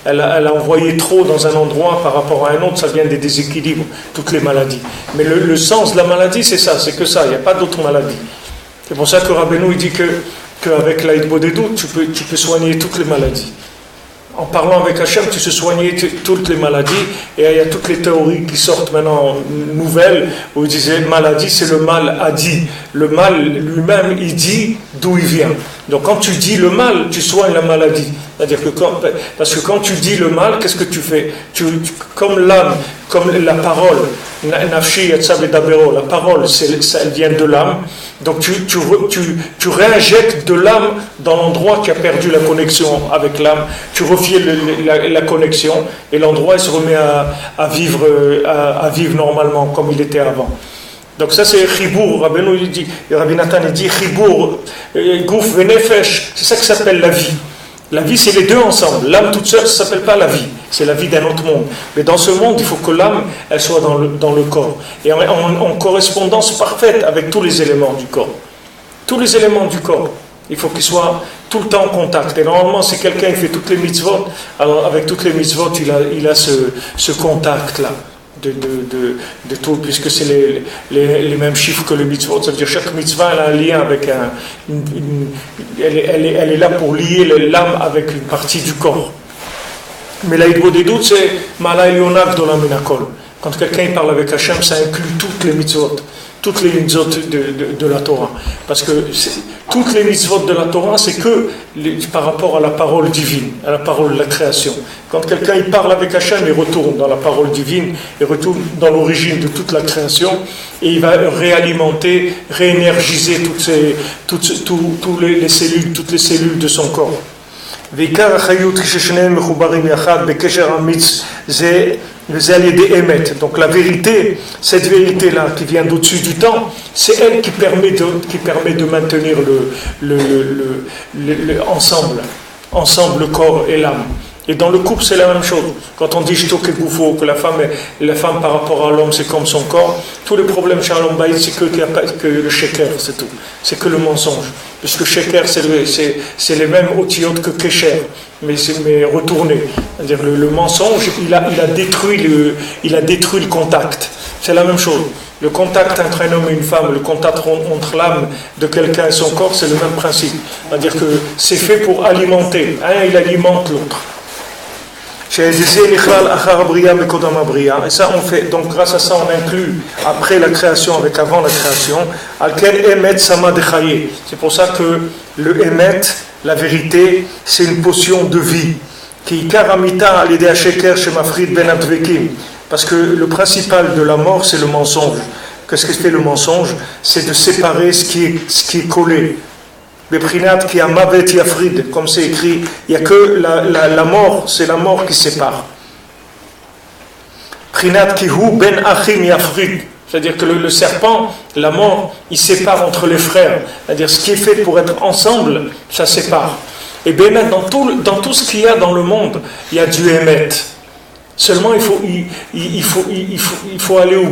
elle a envoyé trop dans un endroit par rapport à un autre, ça vient des déséquilibres, toutes les maladies. Mais le sens de la maladie, c'est ça, c'est que ça, il n'y a pas d'autre maladie. C'est pour ça que Rabbeinu dit qu'avec la Hitbodedut, tu peux soigner toutes les maladies. En parlant avec Hachem, tu sais soigner toutes les maladies, et il y a toutes les théories qui sortent maintenant nouvelles, où ils disaient maladie, c'est le mal a dit. Le mal lui-même, il dit d'où il vient. Donc quand tu dis le mal, tu soignes la maladie. C'est-à-dire que parce que quand tu dis le mal, qu'est-ce que tu fais? Comme l'âme, comme la parole, nafshi yatsa bedabero, la parole, elle vient de l'âme. Donc tu réinjectes de l'âme dans l'endroit qui a perdu la connexion avec l'âme. Tu refais la connexion et l'endroit il se remet à vivre normalement comme il était avant. Donc ça c'est Chibour, Rabbi Nathan dit Chibour, Gouf Venefesh, c'est ça qui s'appelle la vie. La vie c'est les deux ensemble, l'âme toute seule ça ne s'appelle pas la vie, c'est la vie d'un autre monde. Mais dans ce monde il faut que l'âme elle soit dans le corps, et en correspondance parfaite avec tous les éléments du corps. Tous les éléments du corps, il faut qu'ils soient tout le temps en contact. Et normalement si quelqu'un fait toutes les mitzvot, alors avec toutes les mitzvot il a ce contact-là. De tout, puisque c'est les mêmes chiffres que les mitzvot, ça veut dire chaque mitzvah elle a un lien avec elle est là pour lier l'âme avec une partie du corps. Mais la Hitbodedut c'est Mala Elyonav Gdola Min Hakol. Quand quelqu'un parle avec Hachem, ça inclut toutes les mitzvot. toutes les mitzvot de la Torah. Parce que toutes les mitzvot de la Torah, c'est que par rapport à la parole divine, à la parole de la création. Quand quelqu'un il parle avec Hachem, il retourne dans la parole divine, il retourne dans l'origine de toute la création, et il va réalimenter, réénergiser toutes les cellules de son corps. Donc la vérité, cette vérité-là qui vient d'au-dessus du temps, c'est elle qui permet de maintenir ensemble le corps et l'âme. Et dans le couple, c'est la même chose. Quand on dit shtok et goufo, que la femme par rapport à l'homme, c'est comme son corps, tous les problèmes chez l'homme, c'est que le sheker, c'est tout. C'est que le mensonge. Puisque sheker, c'est les mêmes otiotes que kesher, mais retourné. C'est-à-dire le mensonge, il a détruit le contact. C'est la même chose. Le contact entre un homme et une femme, le contact entre l'âme de quelqu'un et son corps, c'est le même principe. C'est-à-dire que c'est fait pour alimenter. Un, il alimente l'autre. Et ça, on fait, donc grâce à ça, on inclut après la création avec avant la création. C'est pour ça que le Emet, la vérité, c'est une potion de vie. Parce que le principal de la mort, c'est le mensonge. Qu'est-ce que fait le mensonge? C'est de séparer ce qui est collé. Beprinat qui a mavet yafrid, comme c'est écrit, il n'y a que la mort, c'est la mort qui sépare. Prinat ki hu ben achim yafrid, c'est-à-dire que le serpent, la mort, il sépare entre les frères. C'est-à-dire ce qui est fait pour être ensemble, ça sépare. Et bien dans tout ce qu'il y a dans le monde, il y a du émet. Seulement il faut aller au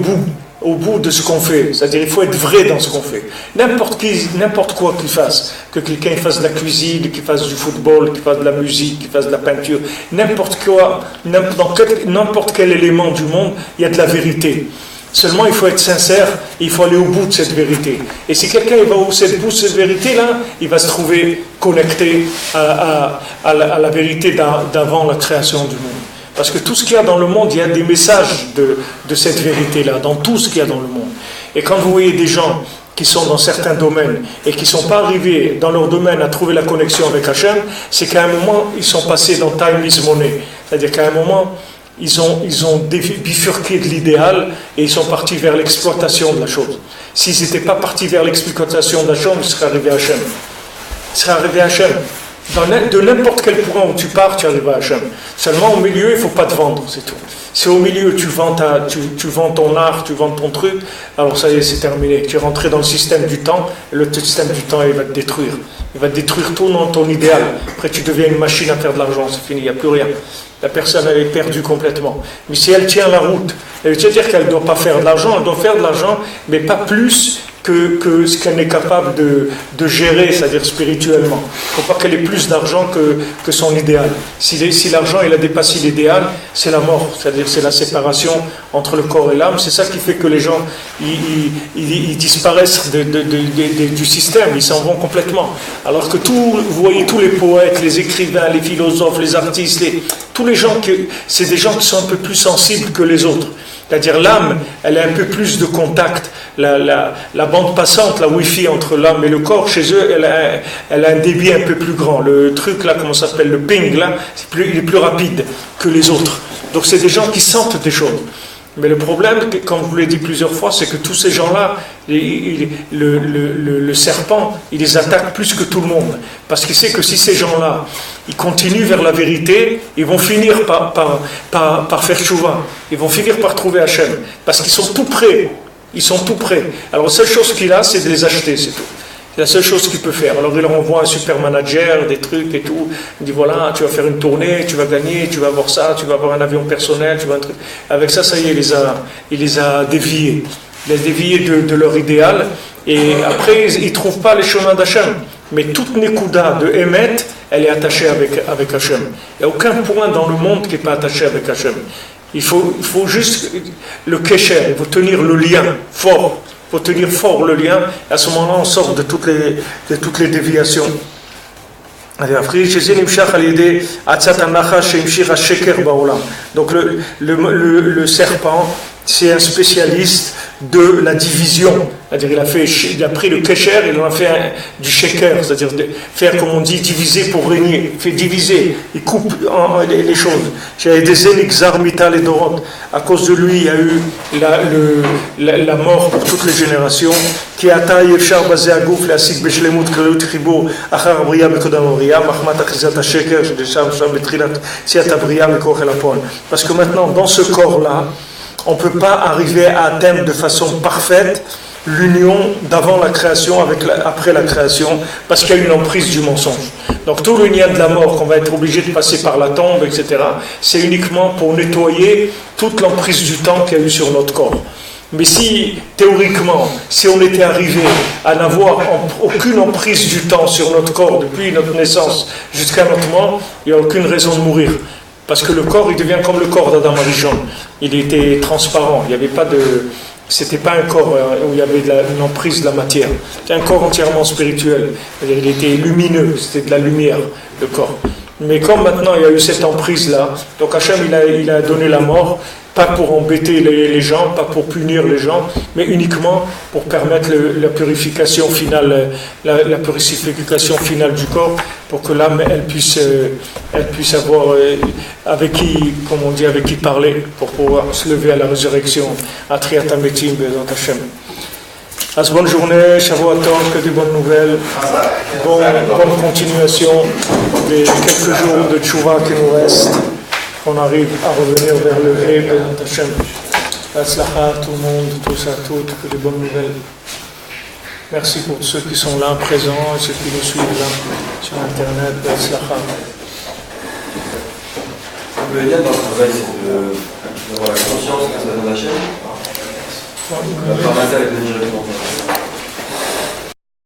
bout de ce qu'on fait, c'est-à-dire il faut être vrai dans ce qu'on fait. N'importe quoi qu'il fasse, que quelqu'un fasse de la cuisine, qu'il fasse du football, qu'il fasse de la musique, qu'il fasse de la peinture, n'importe quoi, n'importe quel élément du monde, il y a de la vérité. Seulement il faut être sincère, et il faut aller au bout de cette vérité. Et si quelqu'un va au bout de cette vérité-là, il va se trouver connecté à la vérité d'avant la création du monde. Parce que tout ce qu'il y a dans le monde, il y a des messages de cette vérité-là, dans tout ce qu'il y a dans le monde. Et quand vous voyez des gens qui sont dans certains domaines et qui ne sont pas arrivés dans leur domaine à trouver la connexion avec Hachem, c'est qu'à un moment, ils sont passés dans time is money. C'est-à-dire qu'à un moment, ils ont bifurqué de l'idéal et ils sont partis vers l'exploitation de la chose. S'ils n'étaient pas partis vers l'exploitation de la chose, ils seraient arrivés à Hachem. Ils seraient arrivés à Hachem. De n'importe quel point où tu pars, tu arrives à Hachem. Seulement au milieu, il ne faut pas te vendre, c'est tout. Si au milieu tu vends ton art, tu vends ton truc, alors ça y est, c'est terminé. Tu es rentré dans le système du temps, et le système du temps, il va te détruire. Il va te détruire tout dans ton idéal. Après, tu deviens une machine à faire de l'argent, c'est fini, il n'y a plus rien. La personne, elle est perdue complètement. Mais si elle tient la route, elle veut dire qu'elle ne doit pas faire de l'argent, elle doit faire de l'argent, mais pas plus que ce qu'elle est capable de gérer, c'est-à-dire spirituellement. Il ne faut pas qu'elle ait plus d'argent que son idéal. Si l'argent il a dépassé l'idéal, c'est la mort, c'est-à-dire c'est la séparation entre le corps et l'âme. C'est ça qui fait que les gens ils disparaissent du système, ils s'en vont complètement. Alors que vous voyez tous les poètes, les écrivains, les philosophes, les artistes, tous les gens, c'est des gens qui sont un peu plus sensibles que les autres. C'est-à-dire l'âme, elle a un peu plus de contact. La bande passante, la Wi-Fi entre l'âme et le corps, chez eux, elle a un débit un peu plus grand. Le truc là, comment ça s'appelle, le ping là, il est plus rapide que les autres. Donc c'est des gens qui sentent des choses. Mais le problème, comme je vous l'ai dit plusieurs fois, c'est que tous ces gens-là, le serpent, il les attaque plus que tout le monde. Parce qu'il sait que si ces gens-là, ils continuent vers la vérité, ils vont finir par faire tchouva. Ils vont finir par trouver Hachem. Parce qu'ils sont tout prêts. Ils sont tout prêts. Alors la seule chose qu'il a, c'est de les acheter, c'est tout. C'est la seule chose qu'il peut faire. Alors il leur envoie un super manager, des trucs et tout. Il dit voilà, tu vas faire une tournée, tu vas gagner, tu vas avoir ça, tu vas avoir un avion personnel, tu vas un truc. Avec ça, ça y est, il les a déviés. Il les a déviés de leur idéal. Et après, ils ne trouvent pas les chemins d'Hachem. Mais toute Nekuda de Emet, elle est attachée avec Hachem. Il n'y a aucun point dans le monde qui n'est pas attaché avec Hachem. Il faut juste le kesher, il faut tenir le lien fort. Il faut tenir fort le lien, et à ce moment-là, on sort de toutes les déviations. Donc le serpent, c'est un spécialiste de la division. C'est-à-dire il a pris le kesher, il en a fait du shaker, c'est-à-dire faire, comme on dit, diviser pour régner. Il fait diviser, il coupe les choses. J'avais des Elixar Mital et Dorot. À cause de lui, il y a eu la mort pour toutes les générations. Qui ataï efshar bazé agouf l'asik beshlemut kreut chibo achar abriya bekodam abriya mahmat achizat hasheker shedesham sham betrilat siat abriya mekoch el apon. Parce que maintenant, dans ce corps-là, on ne peut pas arriver à atteindre de façon parfaite l'union d'avant la création après la création, parce qu'il y a une emprise du mensonge. Donc tout le lien de la mort qu'on va être obligé de passer par la tombe, etc., c'est uniquement pour nettoyer toute l'emprise du temps qu'il y a eu sur notre corps. Mais si, théoriquement, si on était arrivé à n'avoir aucune emprise du temps sur notre corps depuis notre naissance jusqu'à notre mort, il n'y a aucune raison de mourir. Parce que le corps, il devient comme le corps d'Adam Arishon. Il était transparent. Il n'y avait pas de... C'était pas un corps où il y avait une emprise de la matière. C'était un corps entièrement spirituel. Il était lumineux. C'était de la lumière, le corps. Mais comme maintenant il y a eu cette emprise-là, donc Hachem il a donné la mort, pas pour embêter les gens, pas pour punir les gens, mais uniquement pour permettre la purification finale, la purification finale du corps, pour que l'âme elle puisse avoir avec qui, comme on dit, avec qui parler, pour pouvoir se lever à la résurrection, à Triat Hametim, Bezat Hachem. As bonne journée, Shavuot Tov, que des bonnes nouvelles, bonne continuation des quelques jours de tchouva qui nous restent, qu'on arrive à revenir vers le vrai, Bezat Hachem. Hatzlacha, tout le monde, tous à toutes, que des bonnes nouvelles. Merci pour ceux qui sont là, présents, et ceux qui nous suivent là, sur Internet, Hatzlacha. Le lien dans le travail, c'est d'avoir la conscience qu'on a dans la chaîne. On va pas mater avec le directement.